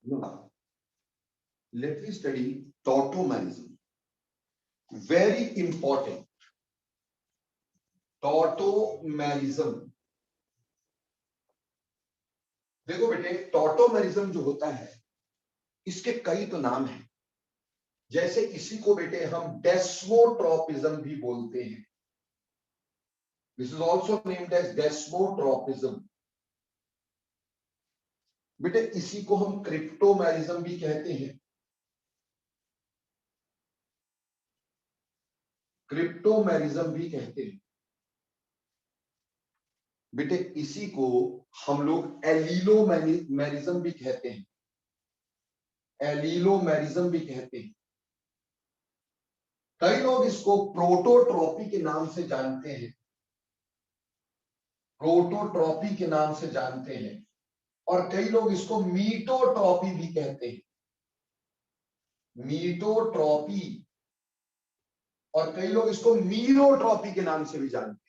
Now, let me study tautomerism. Very important. Tautomerism. देखो बेटे, tautomerism जो होता है इसके कई तो नाम हैं। जैसे इसी को बेटे हम डेस्मोट्रोपिज्म भी बोलते हैं। This is also named as desmotropism. बेटे इसी को हम क्रिप्टोमेरिज्म भी कहते हैं। क्रिप्टोमेरिज्म भी कहते हैं। बेटे इसी को हम लोग एलिलोमेरिज्म भी कहते हैं। एलिलोमेरिज्म भी कहते हैं। कई लोग इसको प्रोटोट्रॉपी के नाम से जानते हैं। प्रोटोट्रॉपी के नाम से जानते हैं। और कई लोग इसको मीटोट्रॉपी भी कहते हैं। मीटोट्रॉपी। और कई लोग इसको मीरोट्रॉपी के नाम से भी जानते हैं।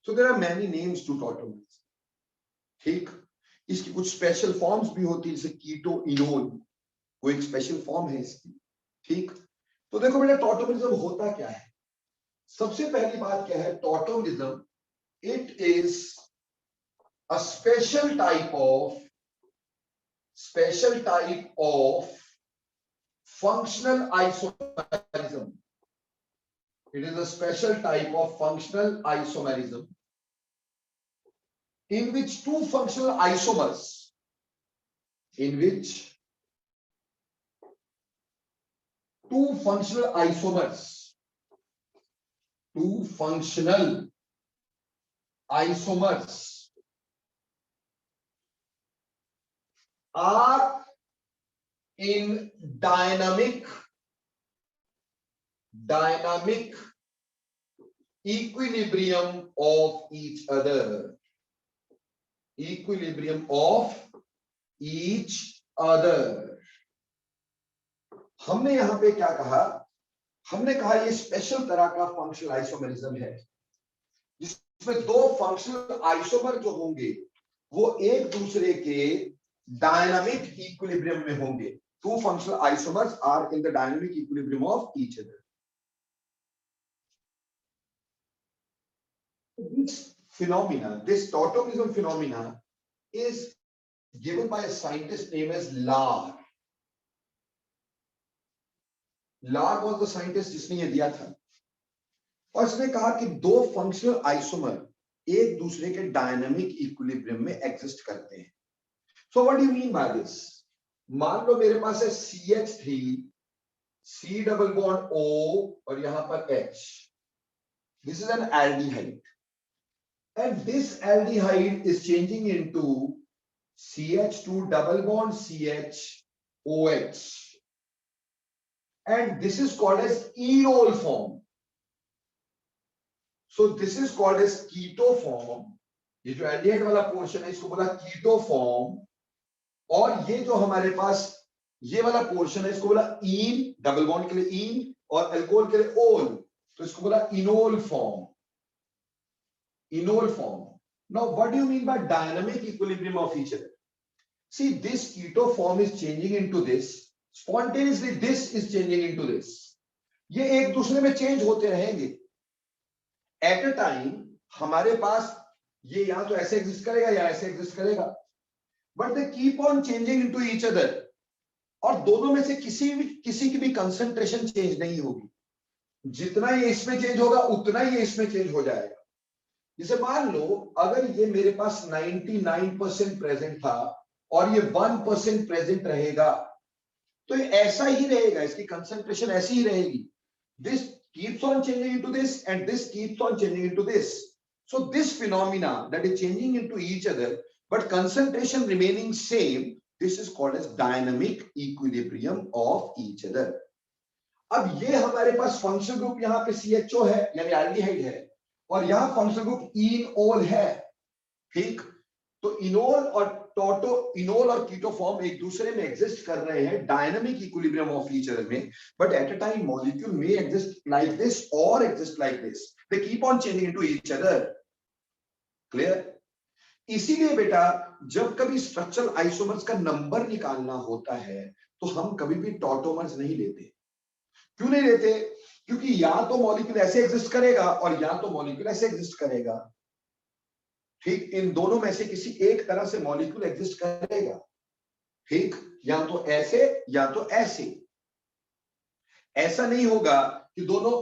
So there are many names to tautomerism. ठीक, इसकी कुछ स्पेशल फॉर्म्स भी होती है, जैसे कीटो इनोल, वो एक स्पेशल फॉर्म है इसकी। ठीक, तो देखो बेटा टॉटोमेरिज्म होता क्या है। सबसे पहली बात क्या है, tautomerism it is a special type of functional isomerism. It is a special type of functional isomerism in which two functional isomers, are in dynamic equilibrium of each other. हमने यहां पे क्या कहा, हमने कहा ये स्पेशल तरह का फंक्शनल आइसोमेरिज्म है जिसमें दो फंक्शनल आइसोमर जो होंगे वो एक दूसरे के डायनामिक इक्विलिब्रियम में होंगे। Two functional isomers are in the dynamic equilibrium of each other. This phenomena, this tautomerism phenomena, is given by a scientist named as Lahr. Lahr was the scientist जिसने ये दिया था, और इसने कहा कि दो फंक्शनल आइसोमर एक दूसरे के डायनामिक इक्विलिब्रियम में एग्जिस्ट करते हैं। So what do you mean by this? मान लो मेरे पास है CH3, C double bond O और यहां पर H. This is an aldehyde, and this aldehyde is changing into CH2 double bond CHOH, and this is called as enol form. So this is called as keto form. ये जो aldehyde वाला portion है इसको बोला कीटो form, और ये जो हमारे पास ये वाला पोर्शन है इसको बोला ईन, डबल बॉन्ड के लिए ईन और अल्कोहल के लिए ओल, तो इसको बोला enol form. Now what do you mean by dynamic equilibrium of each other? See, this keto form is changing into this, spontaneously this is changing into this. ये एक दूसरे में चेंज होते रहेंगे। एट अ टाइम हमारे पास ये या तो ऐसे एग्जिस्ट करेगा या ऐसे एग्जिस्ट करेगा, but they keep on changing into each other, और दोनों में से किसी की भी कंसंट्रेशन चेंज नहीं होगी। जितना ये इसमें चेंज होगा उतना ही ये इसमें चेंज हो जाएगा। जैसे मान लो अगर ये मेरे पास 99% प्रेजेंट था और ये 1% प्रेजेंट रहेगा, तो ये ऐसा ही रहेगा, इसकी कंसंट्रेशन ऐसी ही रहेगी। This keeps on changing into this and this keeps on changing into this. So this phenomena that is changing into each other but concentration remaining same, this is called as dynamic equilibrium of each other. अब ये हमारे पास functional group यहाँ पे CHO है यानी aldehyde है, और यहाँ फंक्शनल ग्रुप इनोल है। ठीक, तो इनोल और कीटो फॉर्म एक दूसरे में एग्जिस्ट कर रहे हैं dynamic equilibrium of each other में, but at a time molecule में एग्जिस्ट लाइक दिस और exist like this, they keep on changing into each other. Clear? इसीलिए बेटा जब कभी स्ट्रक्चरल आइसोमर्स का नंबर निकालना होता है तो हम कभी भी टॉटोमर्स नहीं लेते। क्यों नहीं लेते? क्योंकि या तो मॉलिक्यूल ऐसे एग्जिस्ट करेगा और या तो मॉलिक्यूल ऐसे एग्जिस्ट करेगा। ठीक, इन दोनों में से किसी एक तरह से मॉलिक्यूल एग्जिस्ट करेगा। ठीक, या तो ऐसे या तो ऐसे। ऐसा नहीं होगा कि दोनों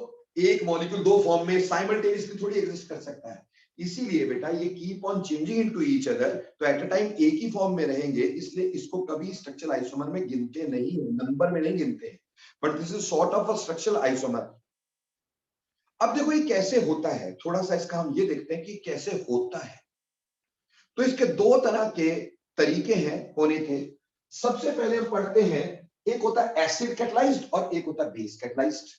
एक मॉलिक्यूल दो फॉर्म में साइमल्टेनियसली थोड़ी एग्जिस्ट कर सकता है। इसीलिए बेटा ये keep on changing into each other, तो एट अ टाइम एक ही फॉर्म में रहेंगे, इसलिए इसको कभी स्ट्रक्चरल आइसोमर में गिनते नहीं, नंबर में नहीं गिनते, but this is sort of a structural isomer. अब देखो ये कैसे होता है, थोड़ा सा इसका हम ये देखते हैं कि कैसे होता है। तो इसके दो तरह के तरीके हैं होने के। सबसे पहले हम पढ़ते हैं, एक होता है एसिड कैटलाइज्ड और एक होता है बेस कैटलाइज्ड।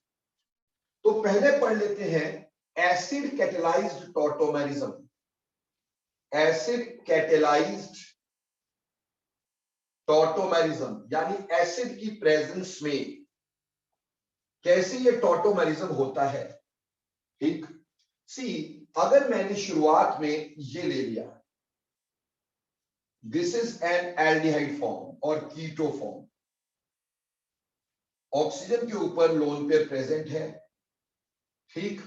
तो पहले पढ़ लेते हैं acid catalysed tautomerism. Acid catalysed tautomerism यानी एसिड की प्रेजेंस में कैसे ये टॉटोमेरिज्म होता है। ठीक, सी अगर मैंने शुरुआत में ये ले लिया, this is an aldehyde form और कीटो फॉर्म, ऑक्सीजन के ऊपर लोन पेयर प्रेजेंट है। ठीक,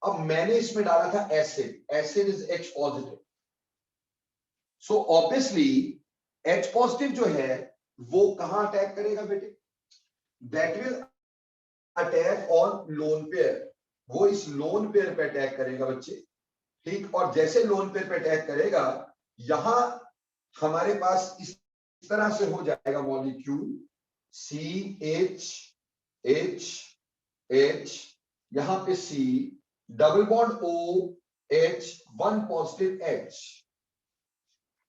अब मैंने इसमें डाला था acid, acid is H positive, so obviously H positive जो है वो कहां अटैक करेगा बेटे? That will attack on lone pair, वो इस लोन पेयर पे अटैक करेगा बच्चे। ठीक, और जैसे लोन पेयर पे अटैक करेगा, यहां हमारे पास इस तरह से हो जाएगा मॉलिक्यूल CH H, यहां पे C, double bond OH, one positive H।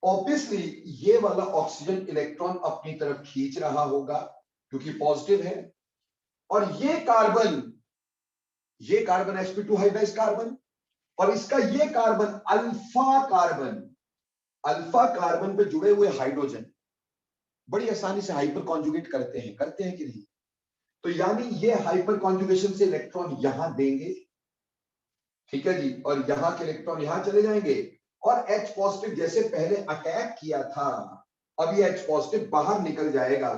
Obviously ये वाला ऑक्सीजन इलेक्ट्रॉन अपनी तरफ खींच रहा होगा क्योंकि पॉजिटिव है, और ये कार्बन sp2 हाइब्रिडाइज्ड कार्बन, और इसका ये कार्बन अल्फा कार्बन पे जुड़े हुए हाइड्रोजन बड़ी आसानी से हाइपर कॉन्जुगेट करते हैं कि नहीं? तो यानी ये हाइपर कॉन्जुगेशन से इलेक्ट्रॉन यहां देंगे, ठीक है जी, और यहां के इलेक्ट्रॉन यहां चले जाएंगे, और H पॉजिटिव जैसे पहले अटैक किया था, अब ये H पॉजिटिव बाहर निकल जाएगा,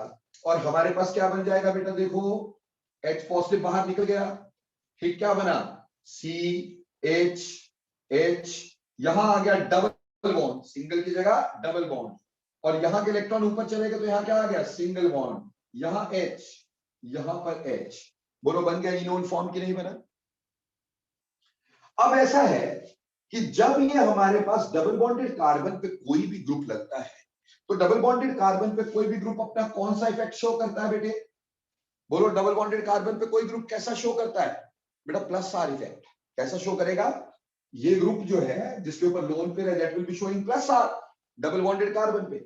और हमारे पास क्या बन जाएगा बेटा? देखो H पॉजिटिव बाहर निकल गया। ठीक, क्या बना? CH H, यहां आ गया डबल बॉन्ड, सिंगल की जगह डबल बॉन्ड, और यहां के इलेक्ट्रॉन ऊपर चलेगा तो यहां क्या आ गया? सिंगल बॉन्ड, यहां H, यहां पर H। बोलो बन गया इनोन फॉर्म की नहीं बना? अब ऐसा है कि जब ये हमारे पास डबल बॉन्डेड कार्बन पे कोई भी ग्रुप लगता है, तो डबल बॉन्डेड कार्बन पे कोई भी ग्रुप अपना कौन सा इफेक्ट शो करता है बेटे? बोलो डबल बॉन्डेड कार्बन पे कोई ग्रुप कैसा शो करता है बेटा? Plus R effect. कैसा शो करेगा? ये ग्रुप जो है जिसके ऊपर लोन पेयर है, that will be showing plus R double bonded carbon पे।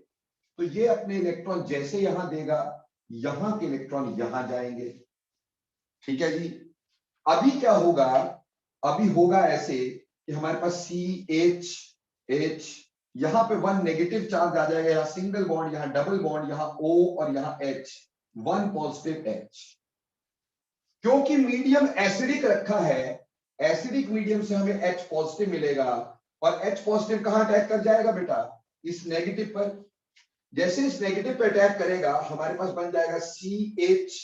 तो ये अपने इलेक्ट्रॉन जैसे यहां देगा, यहां के इलेक्ट्रॉन यहां जाएंगे। ठीक है जी, अभी क्या होगा? अभी होगा ऐसे कि हमारे पास CH, यहां पे वन नेगेटिव चार्ज आ जाएगा, यहां सिंगल बॉन्ड, यहां डबल बॉन्ड, यहां O और यहां H, वन पॉजिटिव H। क्योंकि मीडियम एसिडिक रखा है, एसिडिक मीडियम से हमें H पॉजिटिव मिलेगा, और H पॉजिटिव कहां अटैक कर जाएगा बेटा? इस नेगेटिव पर। जैसे इस नेगेटिव पे अटैक करेगा, हमारे पास बन जाएगा CH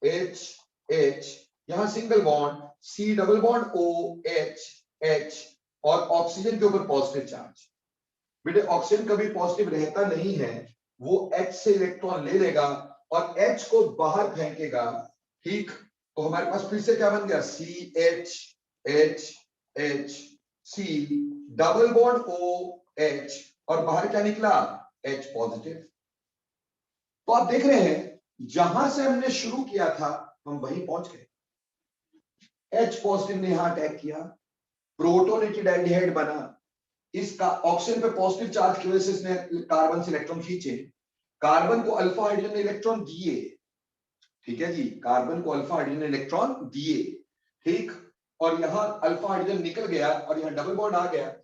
H, यहां single bond, C double bond OH, और ऑक्सीजन के ऊपर पॉजिटिव चार्ज। बेटे ऑक्सीजन कभी पॉजिटिव रहता नहीं है, वो H से इलेक्ट्रॉन ले लेगा और H को बाहर फेंकेगा। ठीक, तो हमारे पास फिर से क्या बन गया? CH C double bond OH, और बाहर क्या निकला? H positive. तो आप देख रहे हैं जहां से हमने शुरू किया था हम वहीं पहुंच गए। H पॉजिटिव ने यहां अटैक किया, प्रोटोनेटेड एल्डिहाइड बना, इसका ऑक्सीजन पे पॉजिटिव चार्ज की वजह से इसने कार्बन से इलेक्ट्रॉन खींचे, कार्बन को अल्फा हाइड्रोजन ने इलेक्ट्रॉन दिए। ठीक है जी, कार्बन को अल्फा हाइड्रोजन ने इलेक्ट्रॉन दिए। ठीक, और यहां अल्फा हाइड्रोजन निकल गया और यहां डबल बॉन्ड आ गया,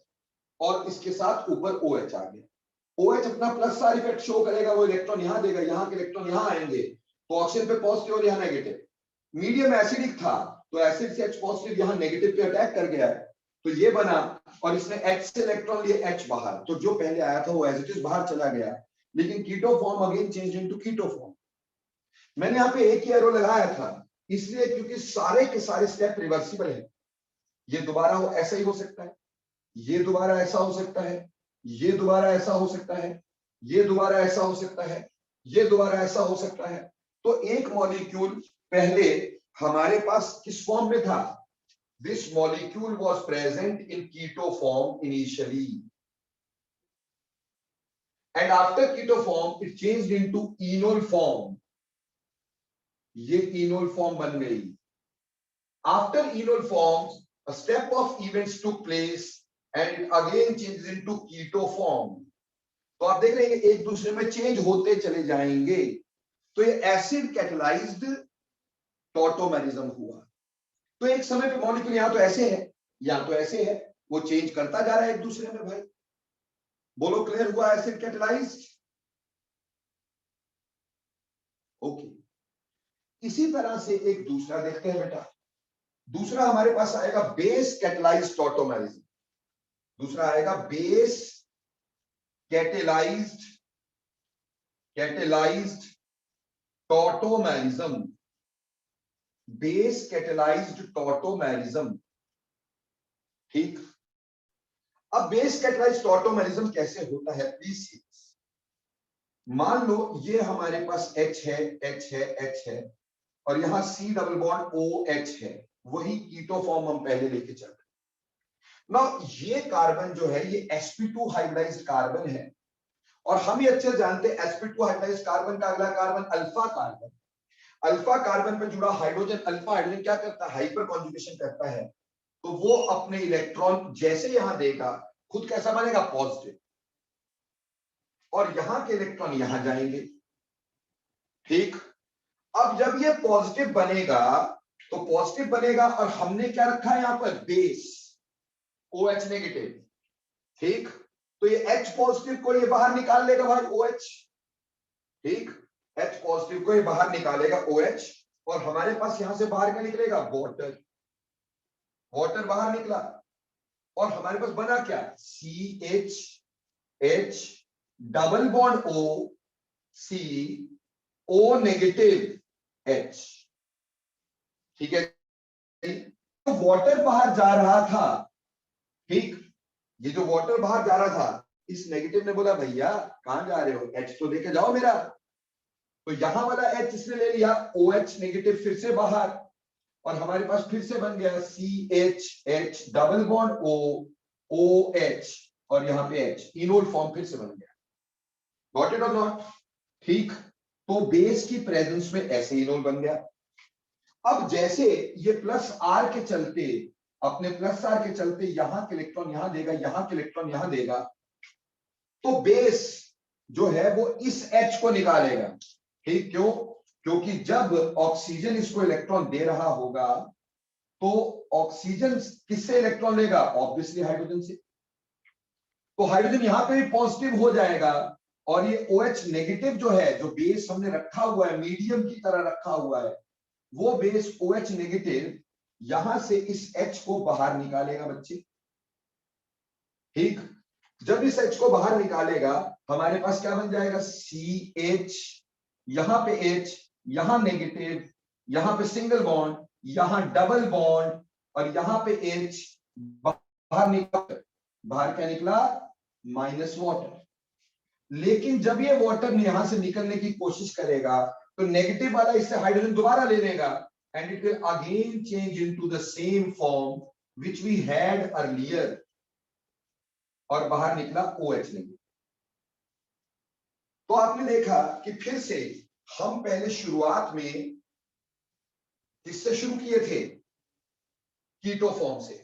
और इसके साथ ऊपर OH आ गया। OH अपना प्लस आर इफेक्ट शो करेगा, वो इलेक्ट्रॉन यहां देगा, यहां के इलेक्ट्रॉन यहां आएंगे, तो ऑक्सीजन पे पॉजिटिव और यहां नेगेटिव। मीडियम एसिडिक था तो एसिड से H पॉजिटिव यहां नेगेटिव पे अटैक कर गया, तो ये बना और इसने H से इलेक्ट्रॉन लिए H बाहर, तो जो पहले आया था वो एज इट इज बाहर चला गया, लेकिन keto form again change into keto form. मैंने यहाँ पे एक ही एरो लगाया था इसलिए क्योंकि सारे के सारे स्टेप रिवर्सिबल है। ये दोबारा हो ऐसा ही हो सकता है, ये दोबारा ऐसा हो सकता है, ये दोबारा ऐसा हो सकता है, ये दोबारा ऐसा हो सकता है, ये दोबारा ऐसा हो सकता है। तो एक मॉलिक्यूल पहले हमारे पास किस फॉर्म में था? This molecule was present in keto form initially and after keto form it changed into enol form. ये इनोल फॉर्म बन गई। After enol form a step of events took place and it again changes into keto form। तो आप देख रहे हैं एक दूसरे में चेंज होते चले जाएंगे। तो ये एसिड कैटलाइज्ड टॉटोमेरिज्म हुआ। तो एक समय पे मॉलिक्यूल यहां तो ऐसे है, यहां तो ऐसे है, वो चेंज करता जा रहा है एक दूसरे में। भाई बोलो क्लियर हुआ एसिड कैटलाइज्ड? ओके। इसी तरह से एक दूसरा देखते हैं बेटा। दूसरा हमारे पास आएगा बेस कैटलाइज्ड टॉटोमेरिज्म। दूसरा आएगा base catalysed tautomerism. Base catalysed tautomerism. ठीक। अब बेस कैटेलाइज्ड टॉटोमेरिज्म कैसे होता है प्लीज। मान लो ये हमारे पास H है, H है, H है और यहां C डबल बॉन्ड OH है, वही कीटो फॉर्म हम पहले लेके चल रहे। ना ये कार्बन जो है ये sp2 हाइब्रिडाइज्ड कार्बन है और हम ये अच्छे जानते हैं sp2 हाइब्रिडाइज्ड कार्बन का अगला carbon alpha carbon. Alpha carbon पर जुड़ा हाइड्रोजन, अल्फा हाइड्रोजन क्या करता है? हाइपर कॉन्जुगेशन करता है। तो वो अपने इलेक्ट्रॉन जैसे यहां देगा खुद कैसा बनेगा? पॉजिटिव। और यहां के इलेक्ट्रॉन यहां जाएंगे। ठीक। अब जब ये पॉजिटिव बनेगा तो पॉजिटिव बनेगा और हमने क्या रखा है यहां पर? Base OH negative. ठीक। तो ये H पॉजिटिव को ये बाहर निकाल लेगा भाई OH। ठीक। H पॉजिटिव को ये बाहर निकालेगा OH और हमारे पास यहां से बाहर क्या निकलेगा? वाटर। वाटर बाहर निकला और हमारे पास बना क्या? CH double bond O C O negative H। ठीक है। तो वाटर बाहर जा रहा था। ठीक। ये जो वाटर बाहर जा रहा था इस नेगेटिव ने बोला भैया कहां जा रहे हो? H तो लेके जाओ मेरा। तो यहां वाला H इसने ले लिया, OH नेगेटिव फिर से बाहर और हमारे पास फिर से बन गया CH double bond O OH और यहां पे H। इनोल फॉर्म फिर से बन गया। गॉट इट और नॉट? ठीक। तो बेस की प्रेजेंस में ऐसे इनोल बन गया। अब जैसे ये प्लस R के चलते, अपने प्लस R के चलते यहां के इलेक्ट्रॉन यहां देगा, यहां के इलेक्ट्रॉन यहां देगा, तो बेस जो है वो इस H को निकालेगा। ठीक। क्यों? क्योंकि जब ऑक्सीजन इसको इलेक्ट्रॉन दे रहा होगा तो ऑक्सीजन किससे इलेक्ट्रॉन लेगा? ऑब्वियसली हाइड्रोजन से। तो हाइड्रोजन यहां पे भी पॉजिटिव हो जाएगा और ये OH नेगेटिव जो है, जो बेस हमने रखा हुआ है, मीडियम की तरह रखा हुआ है, वो बेस OH नेगेटिव यहां से इस H को बाहर निकालेगा बच्चे। ठीक। जब इस H को बाहर निकालेगा हमारे पास क्या बन जाएगा? CH, यहां पे H, यहां नेगेटिव, यहां पे सिंगल बॉन्ड, यहां डबल बॉन्ड और यहां पे H बाहर निकला। बाहर क्या निकला? Minus water. लेकिन जब ये वाटर यहां से निकलने की कोशिश करेगा तो नेगेटिव वाला इससे हाइड्रोजन दोबारा ले लेगा and it will again change into the same form which we had earlier और बाहर निकला OH नेगेटिव। तो आपने देखा कि फिर से हम पहले शुरुआत में किससे शुरू किए थे? कीटो फॉर्म से।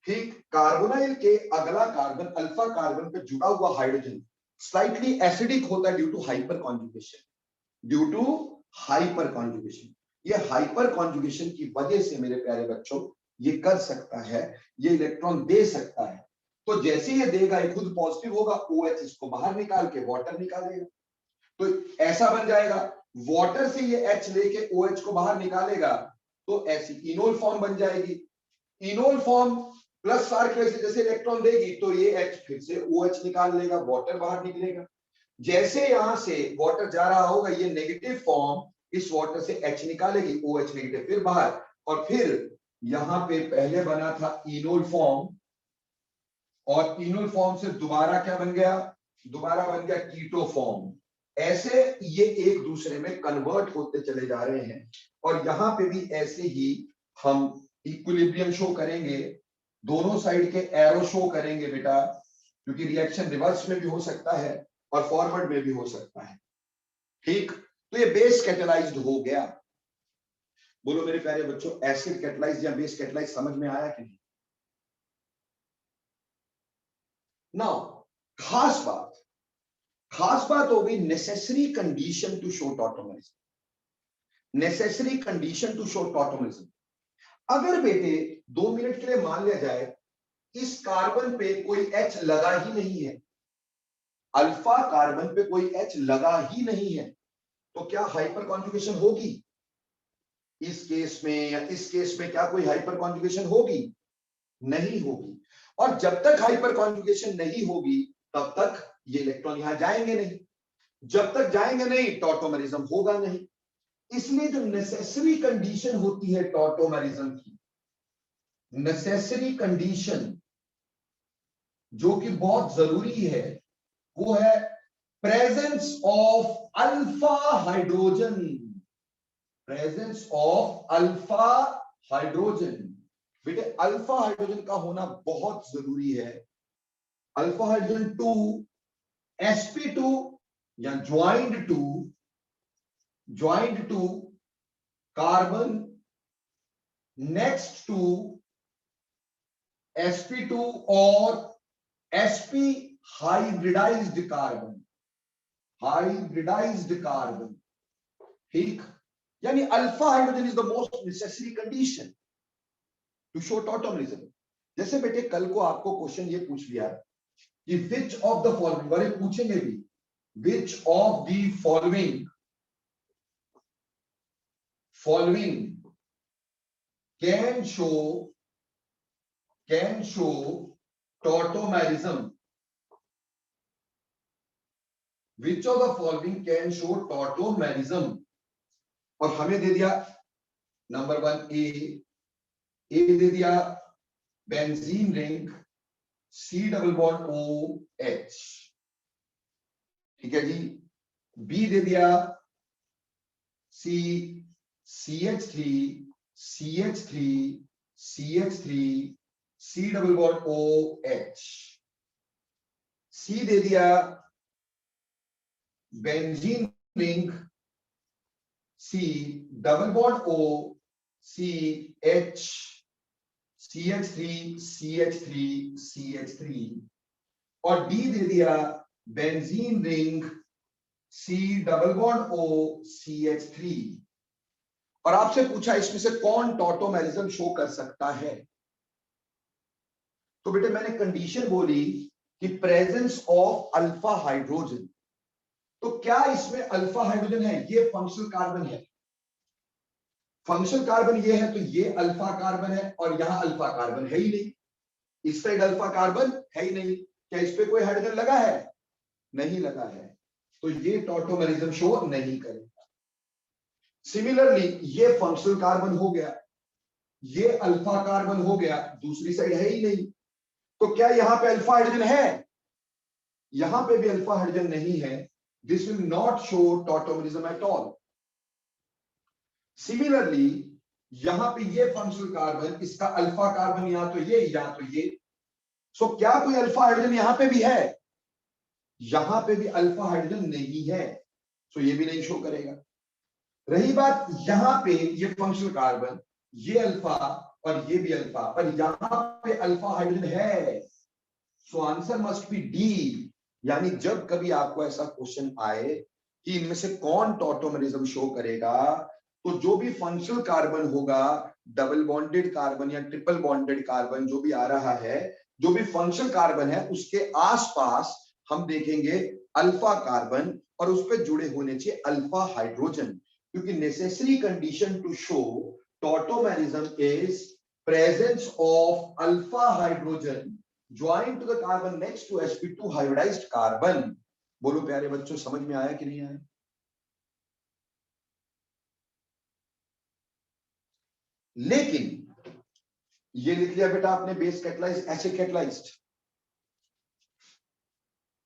ठीक। कार्बोनाइल के अगला कार्बन अल्फा कार्बन पे जुड़ा हुआ हाइड्रोजन स्लाइटली एसिडिक होता है due to hyperconjugation. Due to hyperconjugation. ये हाइपर कॉन्जुगेशन की वजह से मेरे प्यारे बच्चों ये कर सकता है, ये इलेक्ट्रॉन दे सकता है। तो जैसे ये देगा ये खुद पॉजिटिव होगा, OH इसको बाहर निकाल के वाटर निकालेगा। तो ऐसा बन जाएगा, वाटर से ये H लेके OH को बाहर निकालेगा तो ऐसी इनोल फॉर्म बन जाएगी। इनोल फॉर्म प्लस चार्ज की वजह से जैसे इलेक्ट्रॉन देगी तो ये H फिर से OH निकाल लेगा, वाटर बाहर निकलेगा। जैसे यहां से वाटर जा रहा होगा, ये नेगेटिव फॉर्म इस वाटर से H निकालेगी, OH नेगेटिव फिर बाहर, और फिर यहां पे पहले बना था इनोल फॉर्म, और इनोल फॉर्म से दोबारा क्या बन गया, दोबारा बन गया कीटो फॉर्म। ऐसे ये एक दूसरे में कन्वर्ट होते चले जा रहे हैं, और यहां पे भी ऐसे ही हम इक्विलिब्रियम शो करेंगे, दोनों साइड के एरो शो करेंगे बेटा, क्योंकि रिएक्शन रिवर्स में भी हो सकता है और फॉरवर्ड में भी हो सकता है। ठीक, तो ये बेस कैटेलाइज्ड हो गया। बोलो मेरे प्यारे बच्चों, एसिड कैटेलाइज्ड या बेस कैटेलाइज्ड समझ में आया कि नहीं? नाउ खास बात होगी necessary condition to show tautomerism. Necessary condition to show tautomerism, अगर बेटे 2 मिनट के लिए मान लिया जाए इस कार्बन पे कोई H लगा ही नहीं है, अल्फा कार्बन पे कोई H लगा ही नहीं है, तो क्या हाइपर कॉन्जुगेशन होगी? इस केस में या इस केस में क्या कोई हाइपर कॉन्जुगेशन होगी? नहीं होगी। और जब तक हाइपर कॉन्जुगेशन नहीं होगी तब तक ये इलेक्ट्रॉन यहां जाएंगे नहीं, जब तक जाएंगे नहीं टॉटोमरिज्म होगा नहीं। इसलिए जो नेसेसरी कंडीशन होती है टॉटोमरिज्म की, नेसेसरी कंडीशन जो कि बहुत जरूरी है, वो है presence of alpha hydrogen. Presence of alpha hydrogen, बेटे अल्फा हाइड्रोजन का होना बहुत जरूरी है। अल्फा हाइड्रोजन 2 sp2 या joint to carbon next to sp2 और sp हाइब्रिडाइज्ड कार्बन। ठीक, यानी alpha hydrogen is the most necessary condition to show tautomerism. जैसे बेटे कल को आपको क्वेश्चन ये पूछ लिया कि विच ऑफ द फॉलोइंग, वाले पूछेंगे भी, which of the following can show tautomerism, which of the following can show tautomerism. और हमें दे दिया नंबर 1 ए दे दिया benzene ring C double bond OH, ठीक है जी। बी दे दिया CH3 C double bond OH। C दे दिया benzene ring C double bond O CH3 और डी दे दिया benzene ring C double bond O CH3। और आपसे पूछा इसमें से कौन टॉटोमरिज्म शो कर सकता है, तो बेटे मैंने कंडीशन बोली कि प्रेजेंस ऑफ अल्फा हाइड्रोजन। तो क्या इसमें अल्फा हाइड्रोजन है? ये फंक्शनल कार्बन है, फंक्शनल कार्बन ये है, तो ये अल्फा कार्बन है, और यहां अल्फा कार्बन है ही नहीं, इस साइड अल्फा कार्बन है ही नहीं। क्या इस पे कोई हाइड्रोजन लगा है? नहीं लगा है, तो ये टॉटोमरिज्म शो नहीं करेगा। सिमिलरली ये फंक्शनल कार्बन हो गया, ये अल्फा कार्बन हो गया, दूसरी साइड है ही नहीं, तो क्या यहां पे अल्फा हाइड्रोजन है? यहां पे भी अल्फा हाइड्रोजन नहीं है, this will not show tautomerism at all. Similarly यहां पे ये फंक्शनल कार्बन, इसका अल्फा कार्बन यहां तो ये, यहां तो ये, सो क्या कोई अल्फा हाइड्रोजन यहां पे भी है? यहां पे भी अल्फा हाइड्रोजन नहीं है, सो ये भी नहीं शो करेगा। रही बात यहां पे ये फंक्शनल कार्बन, ये अल्फा और ये भी अल्फा, पर यहां पे अल्फा हाइड्रोजन है, so answer must be D. यानी जब कभी आपको ऐसा क्वेश्चन आए कि इनमें से कौन टॉटोमरिज्म शो करेगा, तो जो भी फंक्शनल कार्बन होगा, डबल बॉन्डेड कार्बन या ट्रिपल बॉन्डेड कार्बन जो भी आ रहा है, जो भी फंक्शनल कार्बन है उसके आसपास हम देखेंगे अल्फा कार्बन, और उस पर जुड़े होने चाहिए अल्फा हाइड्रोजन, क्योंकि necessary condition to show tautomerism is presence of alpha hydrogen joined to the carbon next to sp2 hybridized carbon। बोलो प्यारे बच्चों, समझ में आया कि नहीं आया? लेकिन ये लिख लिया बेटा आपने, बेस कैटलाइज, एसिड कैटलाइज्ड।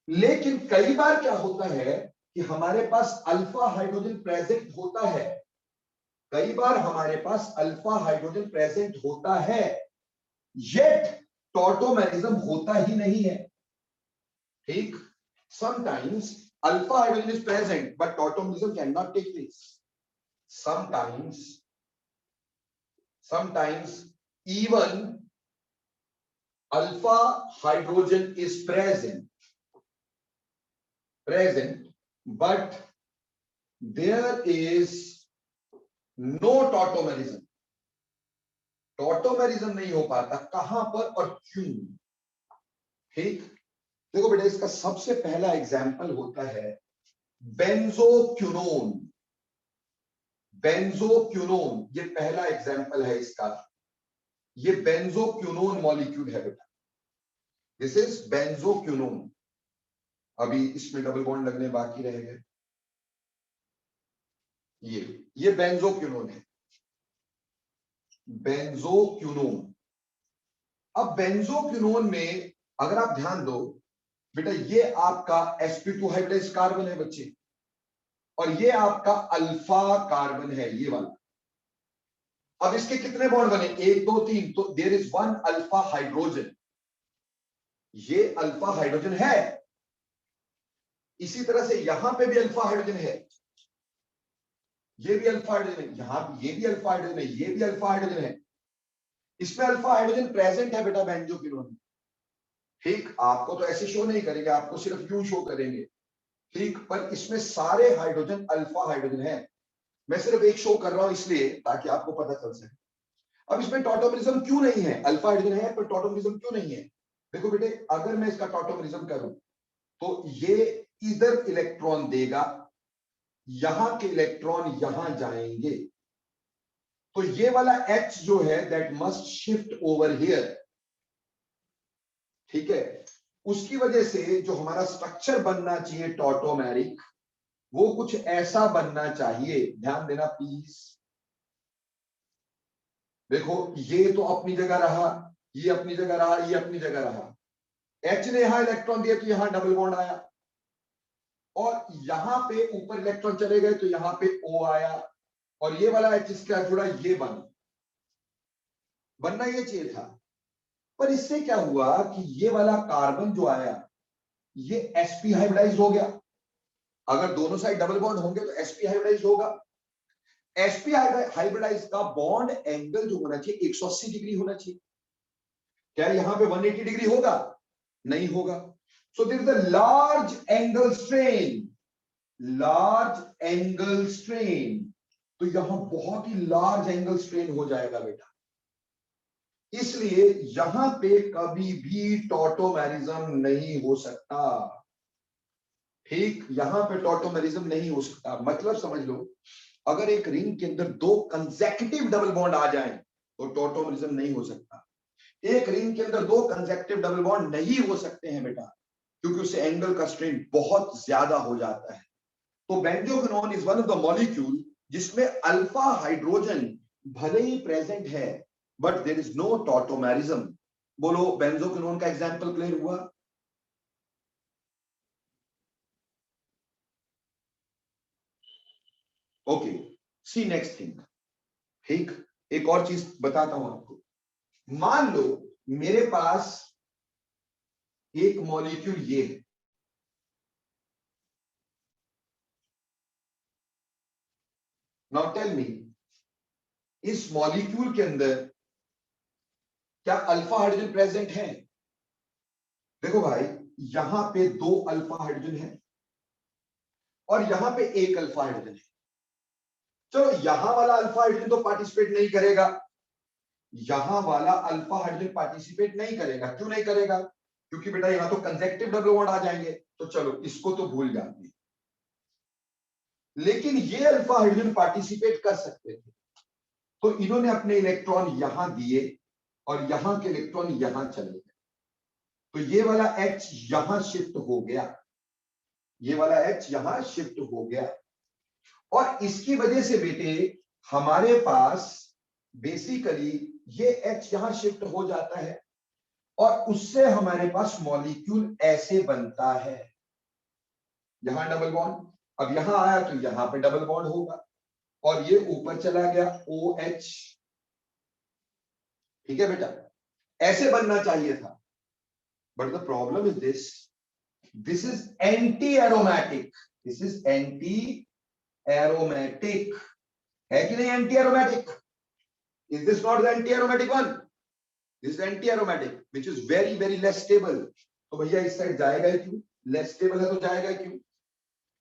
लेकिन कई बार क्या होता है कि हमारे पास अल्फा हाइड्रोजन प्रेजेंट होता है, कई बार हमारे पास अल्फा हाइड्रोजन प्रेजेंट होता है, येट टॉटोमेरिज्म होता ही नहीं है। ठीक, sometimes alpha hydrogen is present but tautomerism cannot take place। sometimes even alpha hydrogen is present but there is no tautomerism। Tautomerism नहीं हो पाता, कहां पर और क्यों? ठीक, देखो बेटा, इसका सबसे पहला एग्जाम्पल होता है बेंजोक्विनोन। बेंजोक्विनोन ये पहला एग्जाम्पल है इसका। ये बेंजोक्विनोन मॉलिक्यूल है बेटा, दिस इज बेंजोक्विनोन। अभी इसमें डबल बॉन्ड लगने बाकी रह गए। ये बेंजोक्विनोन है, बेंजोक्विनोन। अब बेंजोक्विनोन में अगर आप ध्यान दो बेटा, ये आपका sp2 हाइब्रिडाइज्ड कार्बन है बच्चे, और ये आपका अल्फा कार्बन है, ये वाला। अब इसके कितने बॉन्ड बने? 1 2 3, तो देयर इज 1 अल्फा हाइड्रोजन। ये अल्फा हाइड्रोजन है। इसी तरह से यहां पे भी अल्फा हाइड्रोजन है, ये भी अल्फा हाइड्रोजन है, यहां ये भी अल्फा हाइड्रोजन है, ये भी अल्फा हाइड्रोजन है। इसमें अल्फा हाइड्रोजन प्रेजेंट है बेटा बेंजोक्विनोन में। ठीक, आपको तो ऐसे शो नहीं करेंगे, आपको सिर्फ यूं शो करेंगे। ठीक, पर इसमें सारे हाइड्रोजन अल्फा हाइड्रोजन है। मैं सिर्फ एक शो कर रहा हूं इसलिए ताकि आपको पता चल सके। अब इसमें टॉटोमेरिज्म क्यों नहीं है? अल्फा हाइड्रोजन है पर टॉटोमेरिज्म क्यों नहीं है? देखो बेटे, अगर मैं इसका टॉटोमेरिज्म करूं तो ये इधर इलेक्ट्रॉन देगा, यहां के इलेक्ट्रॉन यहां जाएंगे, तो ये वाला H जो है that must shift over here. ठीक है, उसकी वजह से जो हमारा स्ट्रक्चर बनना चाहिए टॉटोमेरिक, वो कुछ ऐसा बनना चाहिए। ध्यान देना प्लीज। देखो, ये तो अपनी जगह रहा, ये अपनी जगह रहा, ये अपनी जगह रहा। H ने यहां इलेक्ट्रॉन दिया तो यहां डबल बॉन्ड आया, और यहां पे ऊपर इलेक्ट्रॉन चले गए तो यहां पे O आया, और ये वाला H इसका जुड़ा, ये बनना ये चाहिए था। पर इससे क्या हुआ कि ये वाला कार्बन जो आया ये sp हाइब्रिडाइज हो गया। अगर दोनों साइड डबल बॉन्ड होंगे तो sp हाइब्रिडाइज होगा। sp हाइब्रिडाइज का बॉन्ड एंगल जो होना चाहिए 180 डिग्री होना चाहिए। क्या यहां पे 180 डिग्री होगा? नहीं होगा। So there is a large angle strain, large angle strain. तो यहां बहुत ही लार्ज एंगल स्ट्रेन हो जाएगा बेटा, इसलिए यहां पे कभी भी टॉटोमेरिज्म नहीं हो सकता। ठीक, यहां पे टॉटोमेरिज्म नहीं हो सकता। मतलब समझ लो, अगर एक रिंग के अंदर 2 कंसेक्यूटिव डबल बॉन्ड आ जाएं तो टॉटोमेरिज्म नहीं हो सकता। एक रिंग के अंदर 2 कंसेक्यूटिव डबल बॉन्ड नहीं हो सकते हैं बेटा, क्योंकि उससे एंगल का स्ट्रेन बहुत ज्यादा हो जाता है। तो benzoquinone is one of the molecule जिसमें अल्फा हाइड्रोजन भले ही प्रेजेंट है but there is no tautomerism. बोलो, बेंजोक्विनोन का एग्जांपल क्लियर हुआ? Okay, see next thing. ठीक, एक और चीज बताता हूं आपको। मान लो मेरे पास एक मॉलिक्यूल ये है, नाउ टेल मी, इस मॉलिक्यूल के अंदर क्या अल्फा हाइड्रोजन प्रेजेंट है? देखो भाई, यहां पे 2 अल्फा हाइड्रोजन है और यहां पे 1 अल्फा हाइड्रोजन है। चलो, यहां वाला अल्फा हाइड्रोजन तो पार्टिसिपेट नहीं करेगा, यहां वाला अल्फा हाइड्रोजन पार्टिसिपेट नहीं करेगा। क्यों नहीं करेगा? क्योंकि बेटा यहां तो कंसेक्टिव डबल बॉन्ड आ जाएंगे, तो चलो इसको तो भूल जाते हैं। लेकिन ये अल्फा हाइड्रोजन पार्टिसिपेट कर सकते थे, तो इन्होंने अपने इलेक्ट्रॉन यहां दिए और यहां के इलेक्ट्रॉन यहां चले गए, तो ये वाला H यहां शिफ्ट हो गया, ये वाला H यहां शिफ्ट हो गया, और इसकी वजह से बेटे हमारे पास बेसिकली ये H यहां शिफ्ट हो जाता है, और उससे हमारे पास मॉलिक्यूल ऐसे बनता है, यहां डबल बॉन्ड, अब यहां आया तो यहां पे डबल बॉन्ड होगा, और ये ऊपर चला गया OH, ठीक है बेटा, ऐसे बनना चाहिए था, but the problem is this is anti aromatic, this is anti aromatic, है कि नहीं anti aromatic? Is this not the anti aromatic one? This is anti aromatic which is very very less stable, तो भैया इस side जाएगा ही क्यों, less stable है तो जाएगा क्यों?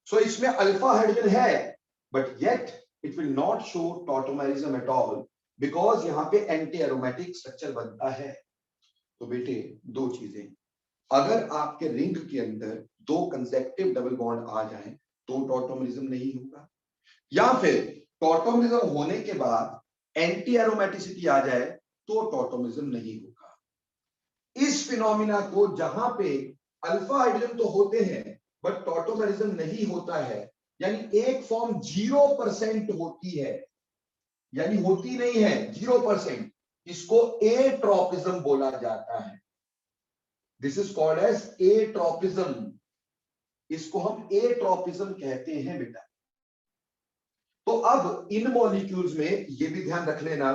सो इसमें अल्फा हाइड्रोजन है, but yet it will not show tautomerism at all, because यहां पे एंटी एरोमेटिक स्ट्रक्चर बनता है। तो बेटे दो चीजें, अगर आपके रिंग के अंदर दो कंसेक्टिव डबल बॉन्ड आ जाएं तो टॉटोमेरिज्म नहीं होगा, या फिर टॉटोमेरिज्म होने के बाद एंटी एरोमेटिसिटी आ जाए तो टॉटोमेरिज्म नहीं होगा। इस फिनोमिना को जहां पे अल्फा हाइड्रोजन तो होते हैं बट टॉटोमेरिज्म नहीं होता है, यानी एक फॉर्म 0% होती है, यानी होती नहीं है 0%, इसको एट्रोपिज्म बोला जाता है। दिस इज कॉल्ड एज एट्रोपिज्म, इसको हम एट्रोपिज्म कहते हैं बेटा। तो अब इन मॉलिक्यूल्स में ये भी ध्यान रख लेना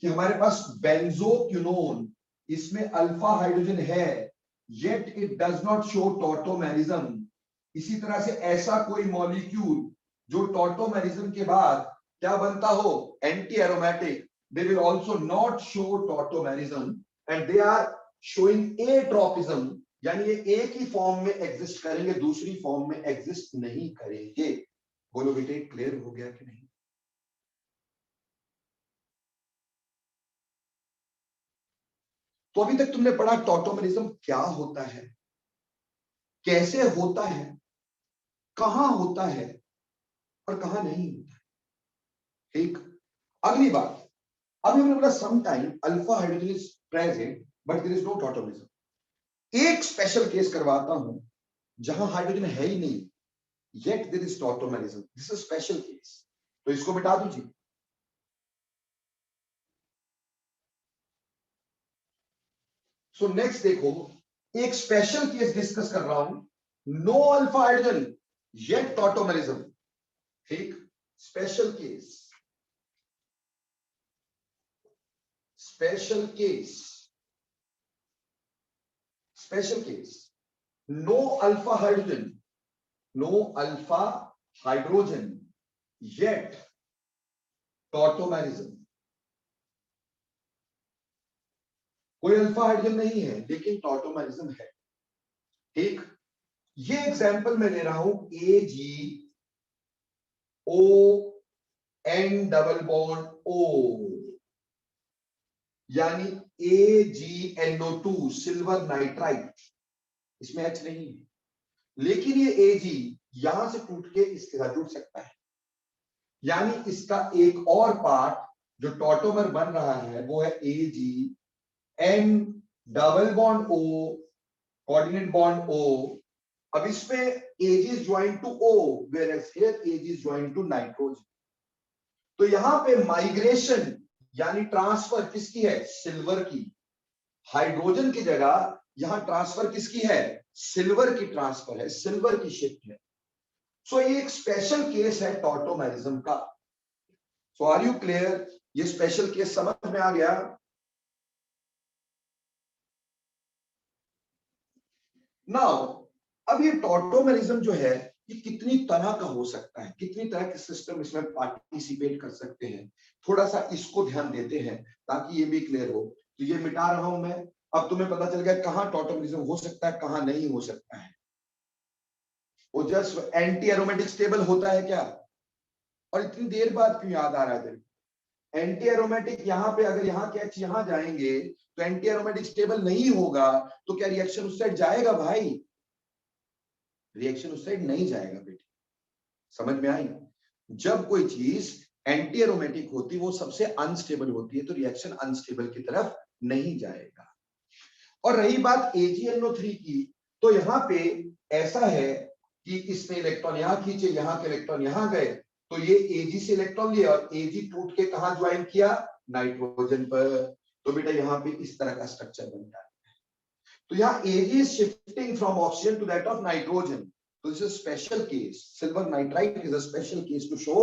कि हमारे पास बेंजोक्विनोन, इसमें अल्फा हाइड्रोजन है, yet it does not show tautomerism. इसी तरह से ऐसा कोई मॉलिक्यूल जो टॉटोमेरिज्म के बाद क्या बनता हो, anti aromatic, they will also not show tautomerism and they are showing atropism, यानी ये एक ही फॉर्म में एग्जिस्ट करेंगे, दूसरी फॉर्म में एग्जिस्ट नहीं करेंगे। बोलो बेटे क्लियर हो गया कि नहीं? तो अभी तक तुमने पढ़ा टॉटोमेरिज्म क्या होता है, कैसे होता है, कहां होता है और कहां नहीं होता है। ठीक, अगली बात, अभी हमने बोला some time alpha hydrogen is present but there is no tautomerism. एक स्पेशल केस करवाता हूं जहां हाइड्रोजन है ही नहीं, yet there is tautomerism, this is special case, तो इसको मिटा दीजिए। सो नेक्स्ट देखो, एक स्पेशल केस डिस्कस कर रहा हूं, no alpha hydrogen yet tautomerism. ठीक, special case, special case, special case, no alpha hydrogen, no alpha hydrogen yet tautomerism. कोई अल्फा हाइड्रोजन नहीं है लेकिन टॉटोमेरिज्म है। ठीक, ये एग्जांपल मैं ले रहा हूं AgO N double bond O, यानी AgNO2 सिल्वर नाइट्राइट, इसमें H नहीं है, लेकिन ये Ag यहां से टूट के इसके साथ जुड़ सकता है, यानी इसका एक और पार्ट जो टॉटोमर बन रहा है वो है AgN double bond O coordinate bond O। अब इसमें Ag is joined to O whereas here Ag is joined to nitrogen, तो यहां पे माइग्रेशन यानी ट्रांसफर किसकी है, सिल्वर की, हाइड्रोजन की जगह यहां ट्रांसफर किसकी है, सिल्वर की ट्रांसफर है, सिल्वर की शिफ्ट है। सो ये एक स्पेशल केस है टॉटोमेरिज्म का। सो आर यू क्लियर, ये स्पेशल केस समझ में आ गया? नाउ अब ये टॉटोमेरिज्म जो है ये कितनी तरह का हो सकता है, कितनी तरह के सिस्टम इसमें पार्टिसिपेट कर सकते हैं, थोड़ा सा इसको ध्यान देते हैं ताकि ये भी क्लियर हो। तो ये मिटा रहा हूं मैं, अब तुम्हें पता चल गया कहां टॉटोमेरिज्म हो सकता है कहां नहीं हो सकता है। वो जस्ट एंटी एरोमेटिक स्टेबल होता है क्या, और इतनी देर बाद क्यों याद आ रहा है तेरे? एंटी एरोमेटिक यहां पे अगर यहां के H यहां जाएंगे तो एंटी एरोमेटिक स्टेबल नहीं होगा, तो क्या रिएक्शन उस साइड जाएगा भाई? रिएक्शन उस साइड नहीं जाएगा बेटे, समझ में आई? जब कोई चीज एंटी एरोमेटिक होती है वो सबसे अनस्टेबल होती है, तो रिएक्शन अनस्टेबल की तरफ नहीं जाएगा। और रही बात AgNO3 की, तो यहां पे ऐसा है कि इसने इलेक्ट्रॉन यहां खींचे, यहां के इलेक्ट्रॉन यहां गए, तो ये Ag से इलेक्ट्रॉन लिए और Ag टूट के कहां ज्वाइन किया, नाइट्रोजन पर। तो बेटा यहां पे इस तरह का स्ट्रक्चर बनता है। तो यहाँ Ag is shifting from oxygen to that of nitrogen. So this is a special case. Silver nitride is a special case to show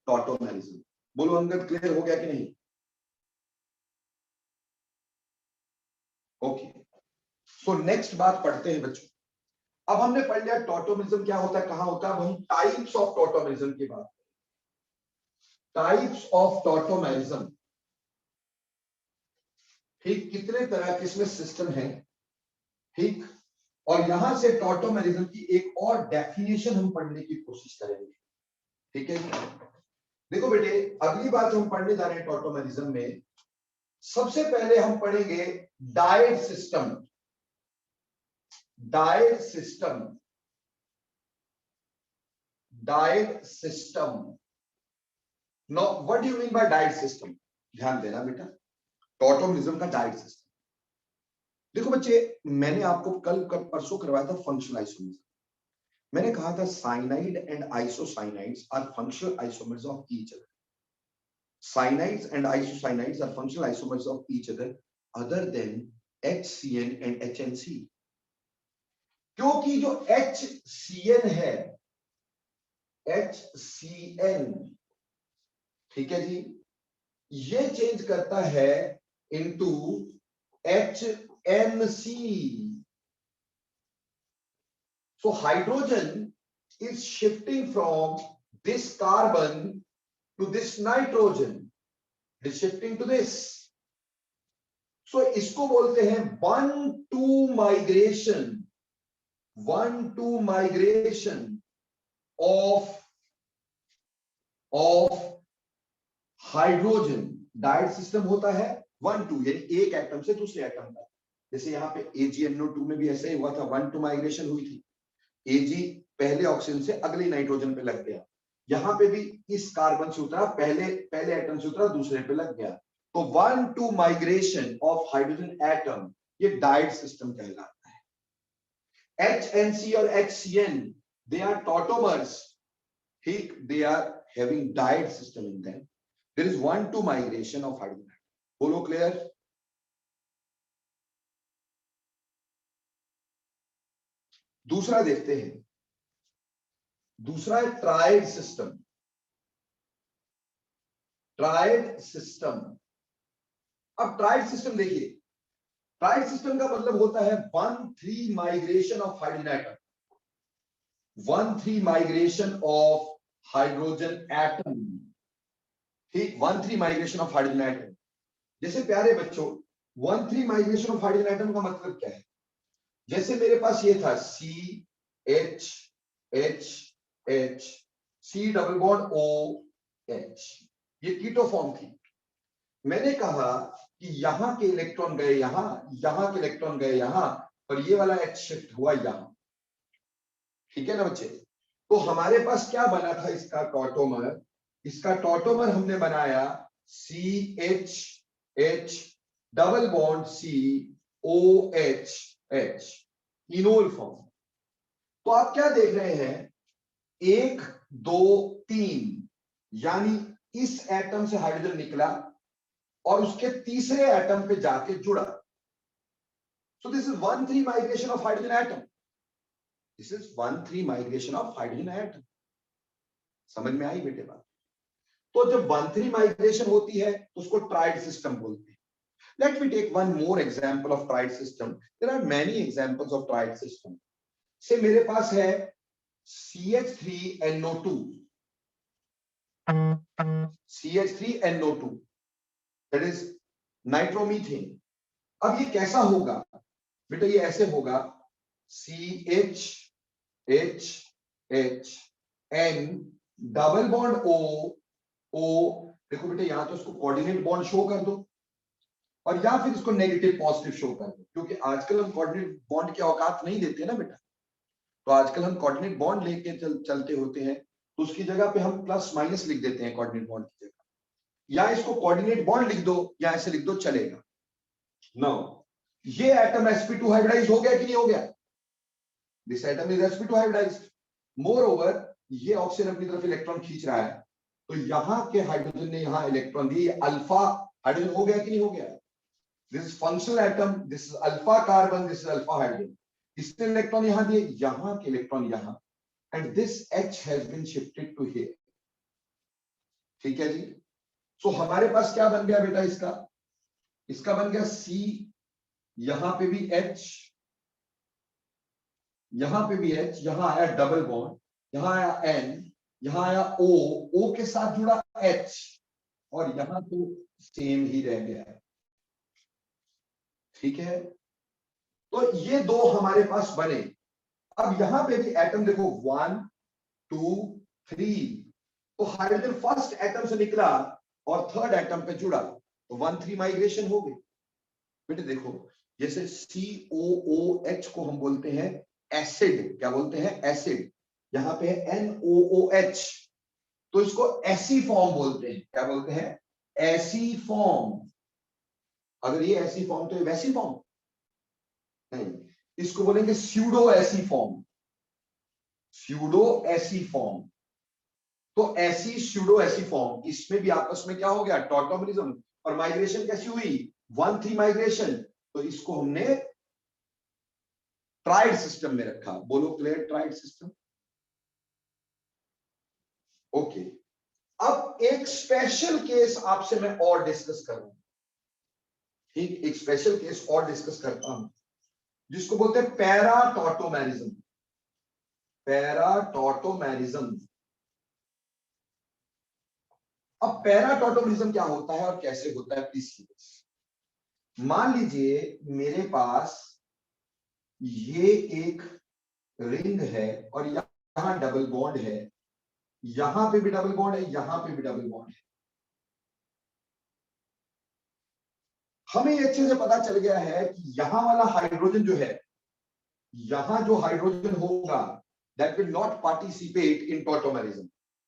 tautomerism. बोलो अंगद, क्लियर हो गया कि नहीं? ओके, सो नेक्स्ट बात पढ़ते हैं बच्चों। अब हमने पढ़ लिया टॉटोमेरिज्म क्या होता है, कहां होता है। अब हम टाइप्स ऑफ टॉटोमेरिज्म की बात करें। टाइप्स ऑफ टॉटोमेरिज्म, ठीक, कितने तरह के इसमें सिस्टम है, ठीक। और यहां से टॉटोमेरिज्म की एक और डेफिनेशन हम पढ़ने की कोशिश करेंगे, ठीक है। देखो बेटे, अगली बात जो हम पढ़ने जा रहे हैं टॉटोमेरिज्म में, सबसे पहले हम पढ़ेंगे dyad system. Dyad system, dyad system. No, what do you mean by dyad system? ध्यान देना बेटा, टॉटोमेरिज्म का डायड सिस्टम। देखो बच्चे, मैंने आपको कल परसों करवाया था फंक्शनल आइसोमर्स। मैंने कहा था cyanide and isocyanides are functional isomers of each other. Cyanides and isocyanide are functional isomers of each other than HCN and HNC. क्योंकि जो HCN है, HCN, ठीक है जी, ये चेंज करता है into HNC. So hydrogen is shifting from this carbon to this nitrogen, it is shifting to this. So इसको बोलते हैं 1-2 migration, 1-2 migration of hydrogen. Dyad system होता है 1-2, यानी एक एटम से दूसरे एटम तक। जैसे यहाँ पे AgNO2 में भी ऐसा ही हुआ था, 1-2 माइग्रेशन हुई थी। Ag पहले ऑक्सीजन से अगले नाइट्रोजन पे लग गया, यहां पे भी इस कार्बन से उतरा, पहले एटम से उतरा, दूसरे पे लग गया। तो 1-2 माइग्रेशन ऑफ हाइड्रोजन एटम, ये डायड सिस्टम कहलाता है। HNC और HCN, दे आर टॉटोमर्स, ठीक, they are having dyad system in them. There is 1-2 migration of hydrogen atom. बोलो क्लियर? दूसरा देखते हैं, दूसरा है ट्रायड सिस्टम। ट्रायड सिस्टम, अब ट्रायड सिस्टम देखिए, ट्रायड सिस्टम का मतलब होता है 1-3 migration of hydrogen atom, 1-3 migration of hydrogen atom, ठीक, 1-3 माइग्रेशन ऑफ हाइड्रोजन एटम। जैसे प्यारे बच्चों, 1-3 माइग्रेशन ऑफ हाइड्रोजन एटम का मतलब क्या है? जैसे मेरे पास ये था CH C double bond OH, ये कीटो फॉर्म थी। मैंने कहा कि यहां के इलेक्ट्रॉन गए यहां, यहां के इलेक्ट्रॉन गए यहां, और ये वाला H शिफ्ट हुआ यहां, ठीक है ना बच्चे। तो हमारे पास क्या बना था इसका टॉटोमर? इसका टॉटोमर हमने बनाया CH double bond COH, enol form. तो आप क्या देख रहे हैं, 1 2 3, यानी इस एटम से हाइड्रोजन निकला और उसके तीसरे एटम पे जाके जुड़ा। सो this is 1-3 migration of hydrogen atom, this is 1-3 migration of hydrogen atom. समझ में आई बेटे बात? तो जब 1-3 माइग्रेशन होती है तो उसको ट्राइड सिस्टम बोलते हैं। Let me take one more example of triad system. There are many examples of triad system. से मेरे पास है CH3NO2, CH3NO2, that is nitromethane. अब ये कैसा होगा बेटा? ये ऐसे होगा CHHN डबल बॉन्ड O। देखो बेटा, यहां तो इसको कोऑर्डिनेट बॉन्ड शो कर दो, और या फिर इसको नेगेटिव पॉजिटिव शो कर दो, क्योंकि आजकल हम कोऑर्डिनेट बॉन्ड की औकात नहीं देते ना बेटा। तो आजकल हम कोऑर्डिनेट बॉन्ड लेके चलते होते हैं, तो उसकी जगह पे हम प्लस माइनस लिख देते हैं कोऑर्डिनेट बॉन्ड की जगह। या इसको कोऑर्डिनेट बॉन्ड लिख दो या ऐसे लिख दो, चलेगा। नाउ ये एटम sp2 हाइब्रिडाइज हो गया कि नहीं हो गया? This atom is sp2 hybridized. Moreover ये ऑक्सीजन अपनी तरफ इलेक्ट्रॉन खींच रहा है, तो यहां के हाइड्रोजन ने यहां इलेक्ट्रॉन दिए, अल्फा हाइड्रोजन हो गया कि नहीं हो गया? This is functional atom, this is alpha carbon, this is alpha hydrogen. इसने इलेक्ट्रॉन यहां दिए, यहां के इलेक्ट्रॉन यहां, and this H has been shifted to here. ठीक है जी। सो हमारे पास क्या बन गया बेटा इसका? इसका बन गया C, यहां पे भी H, यहां पे भी H, यहां आया डबल बॉन्ड, यहां आया N, यहां आया O, O के साथ जुड़ा H, और यहां तो सेम ही रह गया है। ठीक है, तो ये दो हमारे पास बने। अब यहां पे भी एटम देखो 1 2 3, तो हाइड्रोजन फर्स्ट एटम से निकला और थर्ड एटम पे जुड़ा, तो 1 3 माइग्रेशन हो गई। बेटे देखो, जैसे COOH को हम बोलते हैं एसिड, क्या बोलते हैं? एसिड। यहां पे है NOOH, तो इसको ऐसी फॉर्म बोलते हैं। क्या बोलते हैं? ऐसी फॉर्म। अगर ये ऐसी फॉर्म तो ये वैसी फॉर्म नहीं, इसको बोलेंगे स्यूडो ऐसी फॉर्म। स्यूडो ऐसी फॉर्म। तो ऐसी स्यूडो ऐसी फॉर्म, इसमें भी आपस में क्या हो गया? टॉटोमरिज्म। और माइग्रेशन कैसी हुई? 1 3 माइग्रेशन। तो इसको हमने ट्राइड सिस्टम में रखा। बोलो क्लियर, ट्राइड सिस्टम। ओके, अब एक स्पेशल केस आपसे मैं और डिस्कस करूंगा। ठीक, एक स्पेशल केस और डिस्कस करता हूं, जिसको बोलते हैं पैराटॉटोमेरिज्म। पैराटॉटोमेरिज्म। अब पैराटॉटोमेरिज्म क्या होता है और कैसे होता है, प्लीज। मान लीजिए मेरे पास ये एक रिंग है और यहां डबल बॉन्ड है, यहां पे भी डबल बॉन्ड है, यहां पे भी डबल बॉन्ड है। हमें ये अच्छे से पता चल गया है कि यहां वाला हाइड्रोजन जो है, यहां जो हाइड्रोजन होगा, that will not participate in tautomerism.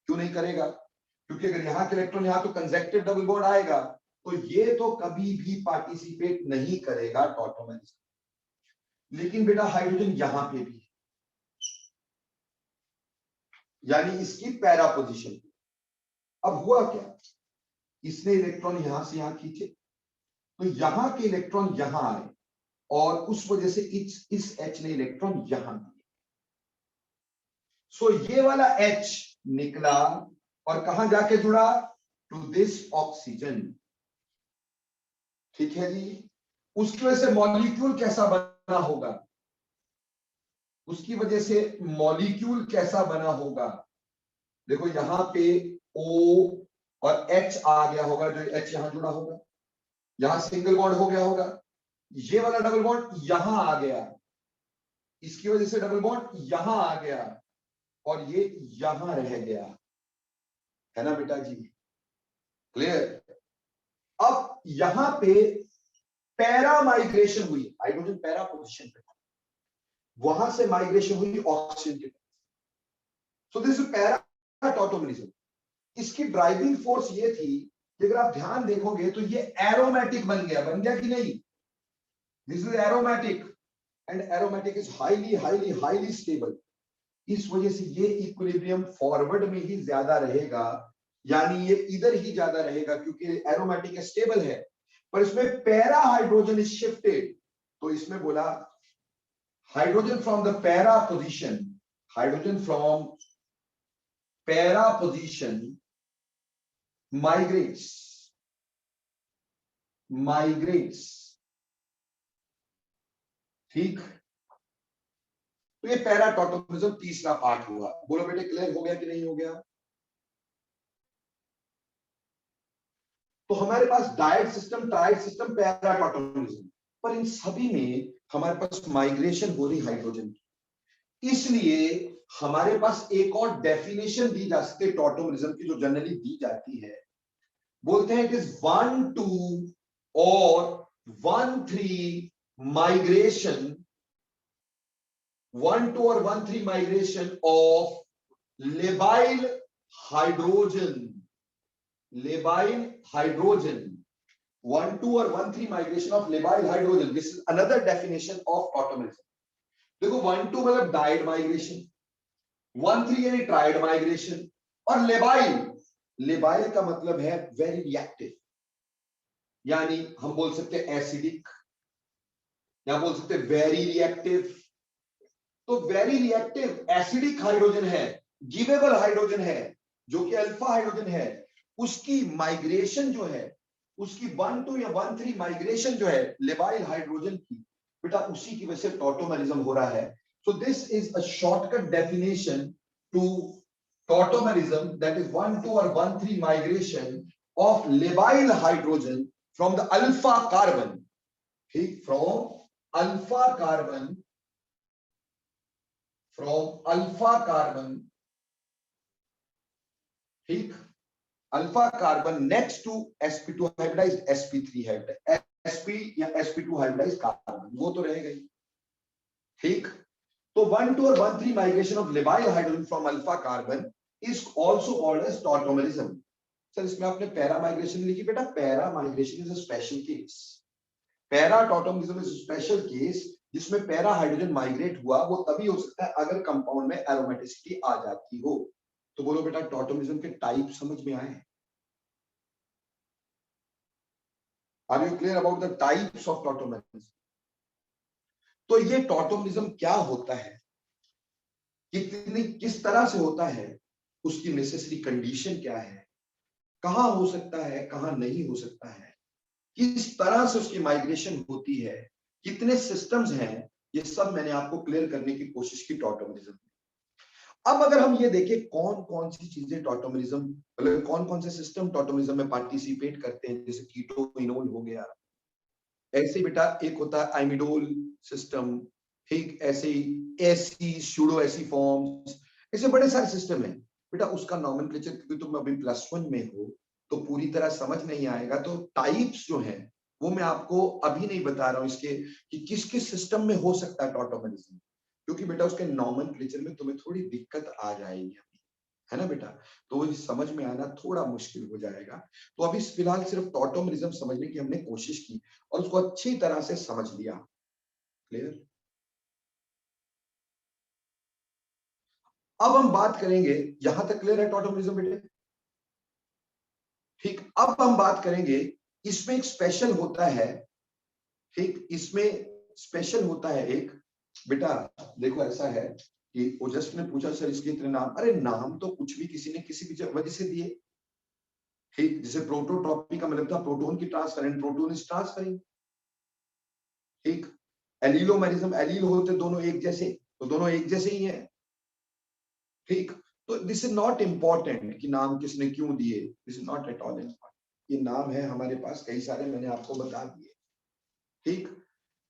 क्यों नहीं करेगा? क्योंकि अगर यहां के इलेक्ट्रॉन यहां तो कंसेक्टिव डबल बॉन्ड आएगा, तो ये तो कभी भी पार्टिसिपेट नहीं करेगा टॉटोमेरिज्म। लेकिन बेटा हाइड्रोजन यहां पे भी, यानी इसकी पैरा पोजीशन। अब हुआ क्या? इसने इलेक्ट्रॉन यहां से यहां खींचे, तो यहां के इलेक्ट्रॉन यहां आए, और उस वजह से इस H ने इलेक्ट्रॉन यहां दिए। सो ये वाला H निकला और कहां जाके जुड़ा? To this oxygen. ठीक है जी। उसकी वजह से मॉलिक्यूल कैसा बना होगा? उसकी वजह से मॉलिक्यूल कैसा बना होगा? देखो यहां पे O और H आ गया होगा, जो H यहां जुड़ा होगा, यहां सिंगल बॉन्ड हो गया होगा, ये वाला डबल बॉन्ड यहां आ गया, इसकी वजह से डबल बॉन्ड यहां आ गया, और ये यहां रह गया, है ना बेटा जी? क्लियर? अब यहां पे पैरा माइग्रेशन हुई, हाइड्रोजन पैरा पोजीशन पे, वहां से माइग्रेशन हुई ऑक्सीजन के। So this para tautomerism. इसकी ड्राइविंग फोर्स ये थी कि अगर आप ध्यान देखोगे तो ये एरोमेटिक बन गया कि नहीं? This is aromatic, and aromatic is highly highly highly stable. इस वजह से ये इक्विलिब्रियम फॉरवर्ड में ही ज्यादा रहेगा, यानी ये इधर ही ज्यादा रहेगा, क्योंकि एरोमेटिक स्टेबल है। पर इसमें पैरा हाइड्रोजन इज शिफ्टेड, तो इसमें बोला hydrogen from the para position, hydrogen from para position migrates. ठीक, तो ये पैराटॉटोमिज्म तीसरा पार्ट हुआ। बोलो बेटे क्लियर हो गया कि नहीं हो गया? तो हमारे पास डायट सिस्टम, ट्राइड सिस्टम, पैराटॉटोमिज्म, पर इन सभी में हमारे पास माइग्रेशन हो रही हाइड्रोजन की। इसलिए हमारे पास एक और डेफिनेशन दी जा सकती है टॉटोमिज्म की, जो जनरली दी जाती है। बोलते हैं इट इज 1 2 और 1 3 माइग्रेशन, 1 2 और 1 3 migration of labile hydrogen, labile hydrogen 1,2 और 1,3 migration of labile hydrogen, this is another definition of tautomerism. देखो 1,2 मतलब डाइड माइग्रेशन, 1,3 यानी ट्राइड माइग्रेशन, और लेबाइल, लेबाइल का मतलब है वेरी रिएक्टिव, यानी हम बोल सकते हैं एसिडिक, या बोल सकते हैं वेरी रिएक्टिव। तो वेरी रिएक्टिव एसिडिक हाइड्रोजन है, गिवेबल हाइड्रोजन है, जो कि अल्फा हाइड्रोजन है, उसकी माइग्रेशन जो है, उसकी 1,2 या 1,3 माइग्रेशन जो है लेबाइल हाइड्रोजन की, बेटा उसी की वजह से टॉटोमेरिज्म हो रहा है। So this is a shortcut definition to tautomerism, that is 1,2 और 1,3 migration of labile hydrogen from the alpha carbon, ठीक, from alpha carbon, from alpha carbon, ठीक, alpha carbon next to sp2 hybridised sp3 hybridised, sp या sp2 hybridised carbon, वो तो रहेगा ही, ठीक। तो 1,2 और 1,3 migration of labile hydrogen from alpha carbon is also called as tautomerism. Sir इसमें आपने पैरा माइग्रेशन लिखी, बेटा para migration is a special case, para tautomerism is a special case, जिसमें पैरा हाइड्रोजन माइग्रेट हुआ, वो तभी हो सकता है अगर कंपाउंड में एरोमेटिसिटी आ जाती हो। तो बोलो बेटा टॉटोमेरिज्म के टाइप समझ में आए? Are you clear about the types of tautomerism? तो ये टॉटोमेरिज्म क्या होता है, कितनी किस तरह से होता है, उसकी नेसेसरी कंडीशन क्या है, कहां हो सकता है कहां नहीं हो सकता है, किस तरह से उसकी माइग्रेशन होती है, कितने सिस्टम्स हैं, ये सब मैंने आपको क्लियर करने की कोशिश की टॉटोमेरिज्म में। अब अगर हम ये देखें कौन कौन सी चीजें टॉटोमेरिज्म, मतलब कौन कौन से सिस्टम टॉटोमेरिज्म में पार्टिसिपेट करते हैं, जैसे कीटो इनोल हो गया, ऐसे बेटा एक होता है आइमिडोल सिस्टम, ठीक, ऐसे ही एसी सूडो एसी फॉर्म्स, ऐसे बड़े सारे सिस्टम हैं बेटा। उसका नॉमेनक्लेचर क्योंकि तुम अभी +1 में हो तो पूरी तरह समझ नहीं आएगा, तो टाइप्स जो हैं वो मैं आपको अभी नहीं बता रहा हूं इसके कि किस किस सिस्टम में हो सकता है टॉटोमेरिज्म, क्योंकि बेटा उसके नॉमेनक्लेचर में तुम्हें थोड़ी दिक्कत आ जाएगी, है ना बेटा, तो वो समझ में आना थोड़ा मुश्किल हो जाएगा। तो अभी फिलहाल सिर्फ टॉटोमेरिज्म समझने की हमने कोशिश की और उसको अच्छी तरह से समझ लिया। क्लियर? अब हम बात करेंगे, यहां तक क्लियर है टॉटोमेरिज्म बेटे? ठीक, अब हम बात करेंगे, इसमें एक स्पेशल होता है, ठीक, इसमें स्पेशल होता है एक, बेटा देखो ऐसा है कि ओजस ने पूछा सर इसके इतने नाम, अरे नाम तो कुछ भी किसी ने किसी भी वजह से दिए, ठीक, जैसे प्रोटोट्रॉपी का मतलब था प्रोटोन की ट्रांसफरेंस, प्रोटोन इज ट्रांसफरिंग, ठीक, एलीलोमेरिज्म, एलील होते दोनों एक जैसे, तो दोनों एक जैसे ही हैं, ठीक। तो दिस इज नॉट इंपॉर्टेंट कि नाम किसने क्यों दिए, this is not at all important, ये नाम है हमारे पास कई सारे, मैंने आपको बता दिए, ठीक।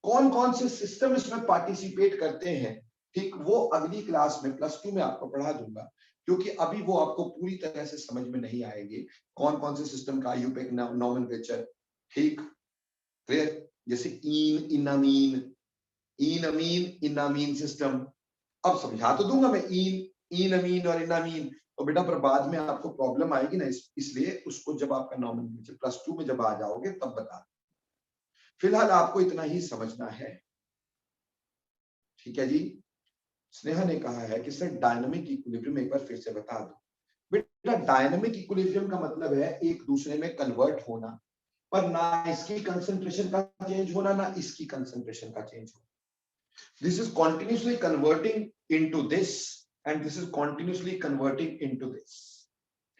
कौन कौन से सिस्टम इसमें पार्टिसिपेट करते हैं, ठीक, वो अगली क्लास में +2 में आपको पढ़ा दूंगा, क्योंकि अभी वो आपको पूरी तरह से समझ में नहीं आएंगे, कौन कौन से सिस्टम का आईयूपैक नॉमेनक्लेचर, ठीक, क्लियर, जैसे इन इनामीन, इन अमीन इनामीन सिस्टम, अब समझा तो दूंगा मैं इन अमीन और इनामीन, तो बेटा पर बाद में आपको प्रॉब्लम आएगी ना, इसलिए उसको जब आपका नॉमेनक्लेचर +2 में जब आ जाओगे तब बता, फिलहाल आपको इतना ही समझना है, ठीक है जी। स्नेहा ने कहा है कि सर डायनामिक इक्विलिब्रियम एक बार फिर से बता दो। बेटा डायनामिक इक्विलिब्रियम का मतलब है एक दूसरे में कन्वर्ट होना, पर ना इसकी कंसंट्रेशन का चेंज होना ना इसकी कंसंट्रेशन का चेंज होना। This is continuously converting into this and this is continuously converting into this,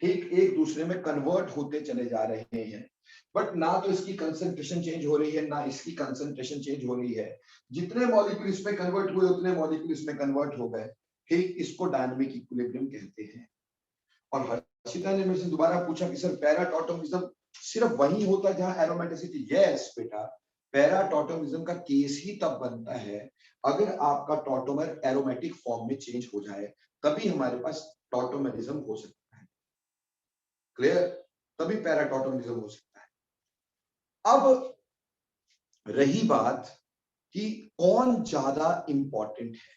ठीक, एक दूसरे में कन्वर्ट होते चले जा रहे हैं, बट ना तो इसकी कंसंट्रेशन चेंज हो रही है ना इसकी कंसंट्रेशन चेंज हो रही है, जितने मॉलिक्यूल इसमें कन्वर्ट हुए उतने मॉलिक्यूल इसमें कन्वर्ट हो गए, ठीक, इसको डायनामिक इक्विलिब्रियम कहते हैं। और हर्षिता ने मेरे से दोबारा पूछा कि सर पैराटॉटोमिज्म सिर्फ वही होता है जहां एरोमेटिसिटी, यस बेटा, पैराटॉटोमिज्म का केस ही तब बनता है अगर आपका टॉटोमर एरोमेटिक फॉर्म में चेंज हो जाए, तभी हमारे पास टॉटोमेरिज्म हो सकता है, क्लियर, तभी पैराटॉटोमिज्म हो सकता है। अब रही बात कि कौन ज्यादा इंपॉर्टेंट है,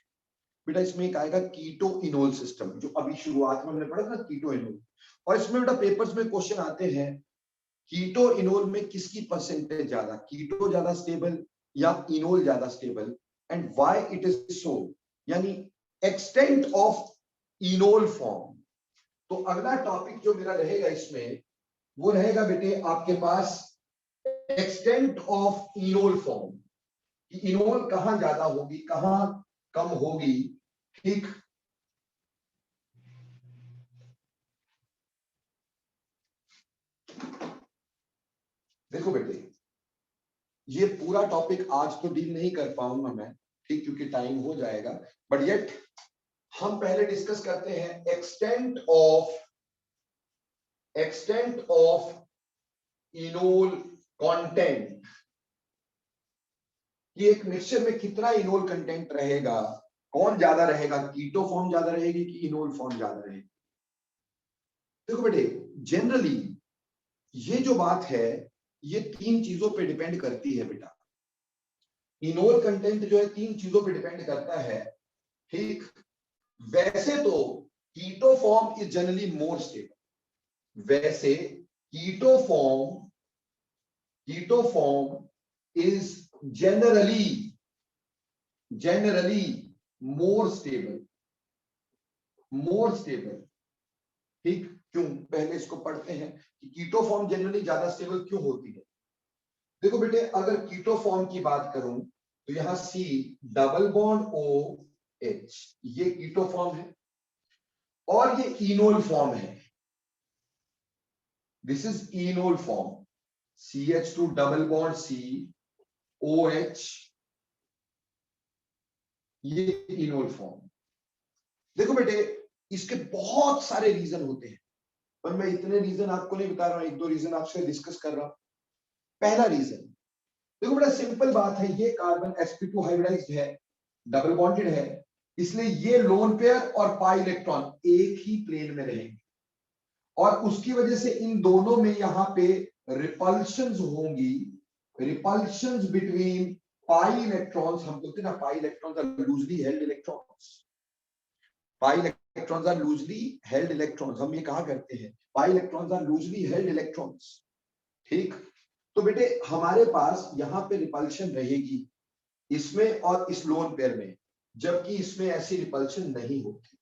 बेटा इसमें एक आएगा कीटो इनोल सिस्टम, जो अभी शुरुआत में हमने पढ़ा था कीटो इनोल, और इसमें बेटा पेपर्स में क्वेश्चन आते हैं कीटो इनोल में किसकी परसेंटेज ज्यादा, कीटो ज्यादा स्टेबल या इनोल ज्यादा stable, and why it is so, यानी एक्सटेंट ऑफ इनोल फॉर्म। तो अगला टॉपिक जो मेरा रहेगा इसमें वो रहेगा बेटे आपके पास एक्सटेंट ऑफ इनोल फॉर्म, कि इनोल कहां ज्यादा होगी कहां कम होगी। ठीक, देखो बेटे ये पूरा टॉपिक आज तो डील नहीं कर पाऊंगा मैं, ठीक, क्योंकि टाइम हो जाएगा, बट येट हम पहले डिस्कस करते हैं एक्सटेंट ऑफ इनोल कंटेंट, कि एक मिक्सचर में कितना इनोल कंटेंट रहेगा, कौन ज्यादा रहेगा, कीटो फॉर्म ज्यादा रहेगी कि इनोल फॉर्म ज्यादा रहेगी। देखो बेटे जनरली ये जो बात है ये तीन चीजों पे डिपेंड करती है बेटा, इनोल कंटेंट जो है तीन चीजों पे डिपेंड करता है। ठीक, वैसे तो keto form is generally more stable, वैसे keto form is generally more stable। ठीक, क्यों, पहले इसको पढ़ते हैं कि कीटो फॉर्म जनरली ज्यादा स्टेबल क्यों होती है। देखो बेटे अगर कीटो फॉर्म की बात करूं तो यहां C डबल बॉन्ड OH ये कीटो फॉर्म है और ये इनोल फॉर्म है, this is enol form, CH2 double bond C OH ये इनोल फॉर्म। देखो बेटे इसके बहुत सारे रीजन होते हैं, पर मैं इतने रीजन आपको नहीं बता रहा हूं, एक दो रीजन आपसे डिस्कस कर रहा हूं। पहला रीजन देखो बड़ा सिंपल बात है, ये कार्बन sp2 हाइब्रिडाइज्ड है, डबल बॉन्डेड है, इसलिए ये लोन पेयर और पाई इलेक्ट्रॉन एक ही प्लेन में रहेंगे और उसकी वजह से इन दोनों में यहां पे रिपल्शंस होंगी, रिपल्शंस बिटवीन पाई इलेक्ट्रॉन्स, हम बोलते हैं ना pi electrons are loosely held electrons, pi electrons are loosely held electrons, हम ये कहा करते हैं pi electrons are loosely held electrons. ठीक, तो बेटे हमारे पास यहां पे रिपल्शन रहेगी इसमें और इस लोन पेयर में, जबकि इसमें ऐसी रिपल्शन नहीं होती,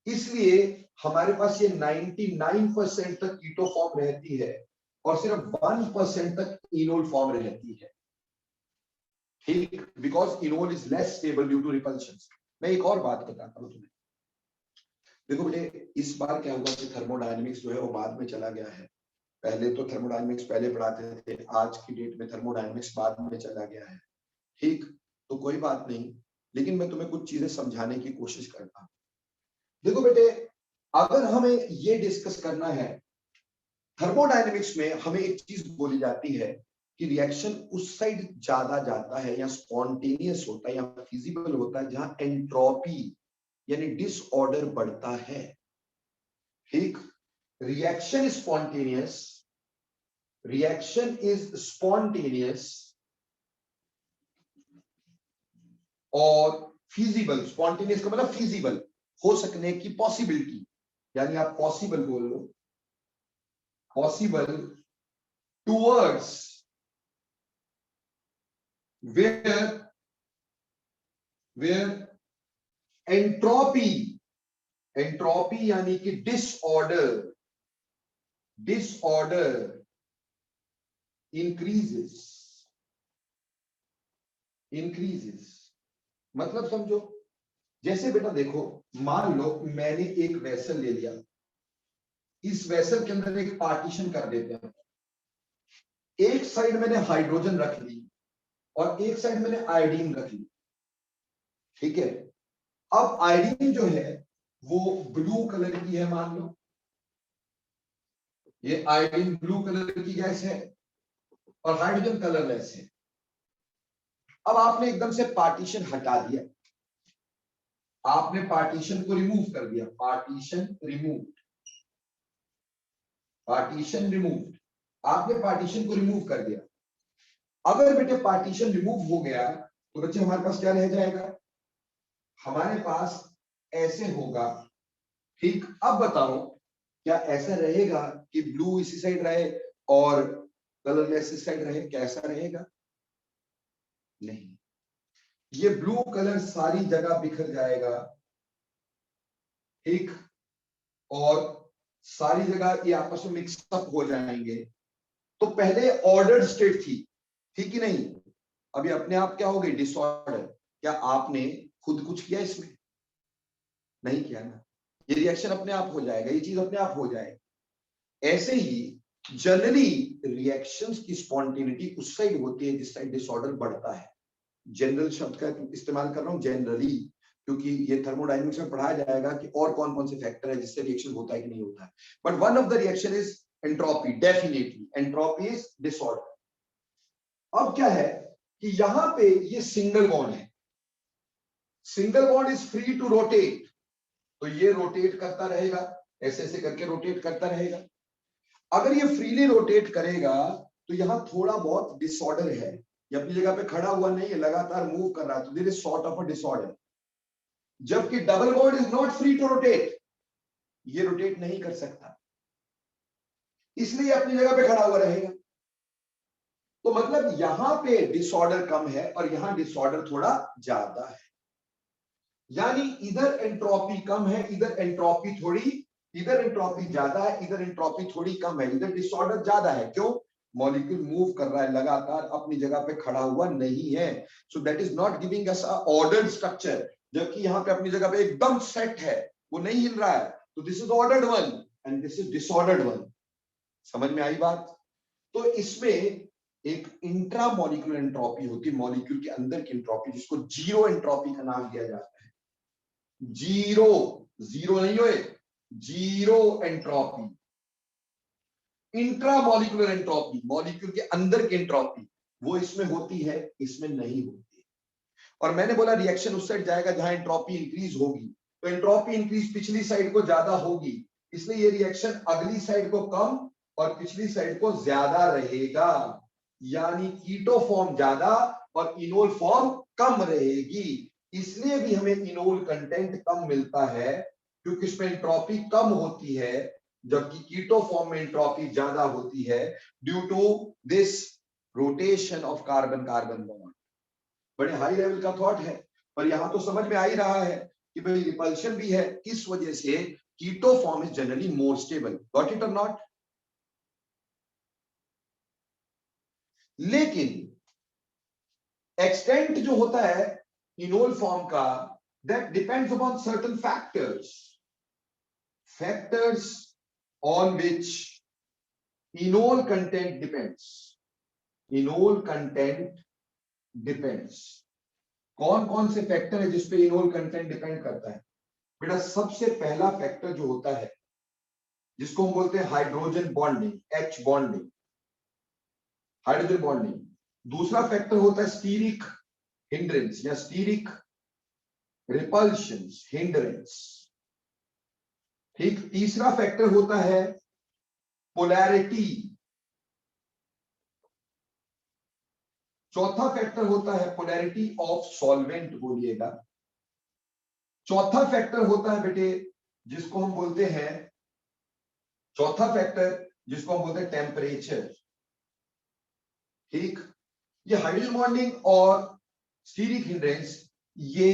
इसलिए हमारे पास ये 99% तक कीटो फॉर्म रहती है और सिर्फ 1% तक इनोल फॉर्म रहती है। ठीक, because enol is less stable due to repulsion. मैं एक और बात बताता हूं तुम्हें, देखो बेटे इस बार क्या हुआ कि थर्मोडायनेमिक्स जो है वो बाद में चला गया है, पहले तो थर्मोडायनेमिक्स पहले पढ़ाते थे, आज की डेट में थर्मोडायनेमिक्स बाद में चला गया है। ठीक, तो कोई बात नहीं, लेकिन मैं तुम्हें कुछ चीजें समझाने की कोशिश करता हूं। देखो बेटे अगर हमें ये डिस्कस करना है, थर्मोडायनेमिक्स में हमें एक चीज बोली जाती है कि रिएक्शन उस साइड ज्यादा जाता है या स्पॉन्टेनियस होता है या फिजिबल होता है जहां एंट्रोपी यानी डिसऑर्डर बढ़ता है। ठीक, रिएक्शन इज स्पॉन्टेनियस और फिजिबल, स्पॉन्टेनियस का मतलब फिजिबल हो सकने की पॉसिबिलिटी, यानी आप पॉसिबल बोल लो, पॉसिबल टूवर्ड्स where एंट्रोपी यानी कि डिसऑर्डर इंक्रीजेस, मतलब समझो, जैसे बेटा देखो मान लो मैंने एक वेसल ले लिया, इस वेसल के अंदर एक पार्टीशन कर देते हैं, एक साइड मैंने हाइड्रोजन रख ली और एक साइड मैंने आयोडीन रख ली। ठीक है, अब आयोडीन जो है वो ब्लू कलर की है, मान लो ये आयोडीन ब्लू कलर की गैस है और हाइड्रोजन कलरलेस है। अब आपने एकदम से पार्टीशन हटा दिया, आपने पार्टीशन को रिमूव कर दिया, पार्टीशन रिमूव, आपने पार्टीशन को रिमूव कर दिया। अगर बेटे पार्टीशन रिमूव हो गया तो बच्चे हमारे पास क्या रह जाएगा, हमारे पास ऐसे होगा। ठीक, अब बताओ क्या ऐसा रहेगा कि ब्लू इसी साइड रहे और कलरलेस इस साइड रहे, कैसा रहेगा? नहीं, ये ब्लू कलर सारी जगह बिखर जाएगा, ठीक, और सारी जगह ये आपस में मिक्सअप हो जाएंगे। तो पहले ऑर्डर्ड स्टेट थी, ठीक ही नहीं, अभी अपने आप क्या हो गई? डिसऑर्डर। क्या आपने खुद कुछ किया इसमें? नहीं किया ना, ये रिएक्शन अपने आप हो जाएगा, ये चीज अपने आप हो जाएगी। ऐसे ही जनरली रिएक्शंस की स्पॉन्टेनिटी उस साइड होती है जिस साइड डिसऑर्डर बढ़ता है। जनरल शब्द का इस्तेमाल कर रहा हूं, जनरली, क्योंकि ये थर्मोडायनेमिक्स में पढ़ाया जाएगा कि और कौन कौन से फैक्टर है जिससे रिएक्शन होता है कि नहीं होता है। But one of the reaction is entropy, definitely entropy is disorder. अब क्या है कि यहां पे ये सिंगल बॉन्ड है, single bond is free to rotate, तो ये रोटेट करता रहेगा, ऐसे ऐसे करके रोटेट करता रहेगा। अगर ये फ्रीली रोटेट करेगा तो यहां थोड़ा बहुत डिसऑर्डर है, ये अपनी जगह पे खड़ा हुआ नहीं है, लगातार मूव कर रहा है, तो there is sort of a disorder. जबकि double bond is not free to rotate, ये रोटेट नहीं कर सकता, इसलिए अपनी जगह पे खड़ा हुआ रहेगा। तो मतलब यहां पे डिसऑर्डर कम है और यहां डिसऑर्डर थोड़ा ज्यादा है, यानी इधर एंट्रोपी कम है, इधर एंट्रोपी थोड़ी, इधर एंट्रोपी ज्यादा है, इधर एंट्रोपी थोड़ी कम है, इधर डिसऑर्डर ज्यादा है। क्यों? मॉलिक्यूल मूव कर रहा है, लगातार अपनी जगह पे खड़ा हुआ नहीं है, so that is not giving us a ordered structure. जबकि यहाँ पे अपनी जगह पे एकदम सेट है, वो नहीं हिल रहा है, तो this is ordered one and this is disordered one. समझ में आई बात? तो इसमें एक इंट्रा मॉलिक्यूलर एंट्रोपी होती है, मॉलिक्यूल के अंदर की एंट्रोपी, जिसको जीरो एंट्रोपी का नाम दिया जाता है। जीरो, जीरो नहीं होए, zero entropy. Intra molecular entropy, molecule के अंदर की एंट्रोपी, वो इसमें होती है, इसमें नहीं होती। और मैंने बोला रिएक्शन उस साइड जाएगा जहां एंट्रोपी इंक्रीज होगी, तो एंट्रोपी इंक्रीज पिछली साइड को ज्यादा होगी, इसलिए ये रिएक्शन अगली साइड को कम और पिछली साइड को ज्यादा रहेगा, यानी कीटो फॉर्म ज्यादा और इनोल फॉर्म कम रहेगी। इसलिए भी हमें इनोल कंटेंट कम मिलता है, क्योंकि इसमें एंट्रोपी कम होती है, जबकि कीटो फॉर्म में एंट्रोपी ज्यादा होती है, due to this rotation of carbon carbon bond. बड़े हाई लेवल का थॉट है, पर यहां तो समझ में आ ही रहा है कि भाई रिपल्शन भी है, किस वजह से keto form is generally more stable. Got it और नॉट? लेकिन एक्सटेंट जो होता है इनोल फॉर्म का, that depends upon certain factors, factors on which enol content depends, enol content depends। कौन कौन से फैक्टर है जिसपे इनोल कंटेंट डिपेंड करता है? बेटा सबसे पहला फैक्टर जो होता है, जिसको हम बोलते हैं hydrogen bonding, H bonding, hydrogen bonding. दूसरा फैक्टर होता है स्टीरिक हिंड्रेंस या स्टीरिक रिपल्शन हिंड्रेंस, ठीक। तीसरा फैक्टर होता है पोलैरिटी, चौथा फैक्टर होता है पोलैरिटी ऑफ सॉल्वेंट, बोलिएगा। चौथा फैक्टर होता है बेटे जिसको हम बोलते हैं, चौथा फैक्टर जिसको हम बोलते हैं टेम्परेचर, ठीक। ये हाइड्रोजन बॉन्डिंग और स्टीरिक हिंड्रेंस ये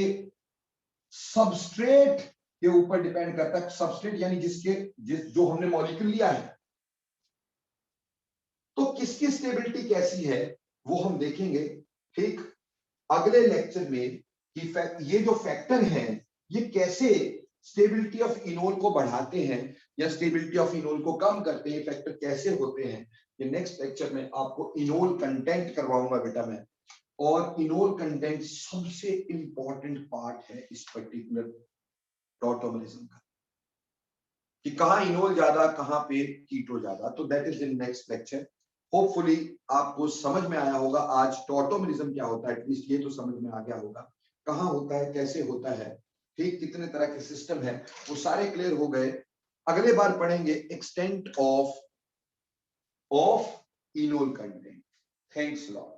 सबस्ट्रेट के ऊपर डिपेंड करता है, सबस्ट्रेट यानी जो हमने मॉलिक्यूल लिया है, तो किसकी स्टेबिलिटी कैसी है वो हम देखेंगे, ठीक, अगले लेक्चर में कि ये जो फैक्टर हैं ये कैसे स्टेबिलिटी ऑफ इनोल को बढ़ाते हैं या स्टेबिलिटी ऑफ इनोल को कम करते हैं, फैक्टर कैसे होते हैं। ये नेक्स्ट लेक्चर में आपको इनोल कंटेंट करवाऊंगा बेटा मैं, और इनोल कंटेंट सबसे इंपॉर्टेंट पार्ट है इस पर्टिकुलर टॉटोमरिज्म का, कि कहां इनोल ज्यादा कहां पे कीटो ज्यादा। तो that is in next lecture. Hopefully आपको समझ में आया होगा आज टॉटोमरिज्म क्या होता है, एटलीस्ट ये तो समझ में आ गया होगा, कहां होता है, कैसे होता है, ठीक, कितने तरह के सिस्टम है, वो सारे क्लियर हो गए। अगले बार पढ़ेंगे extent of enol content. Thanks lot.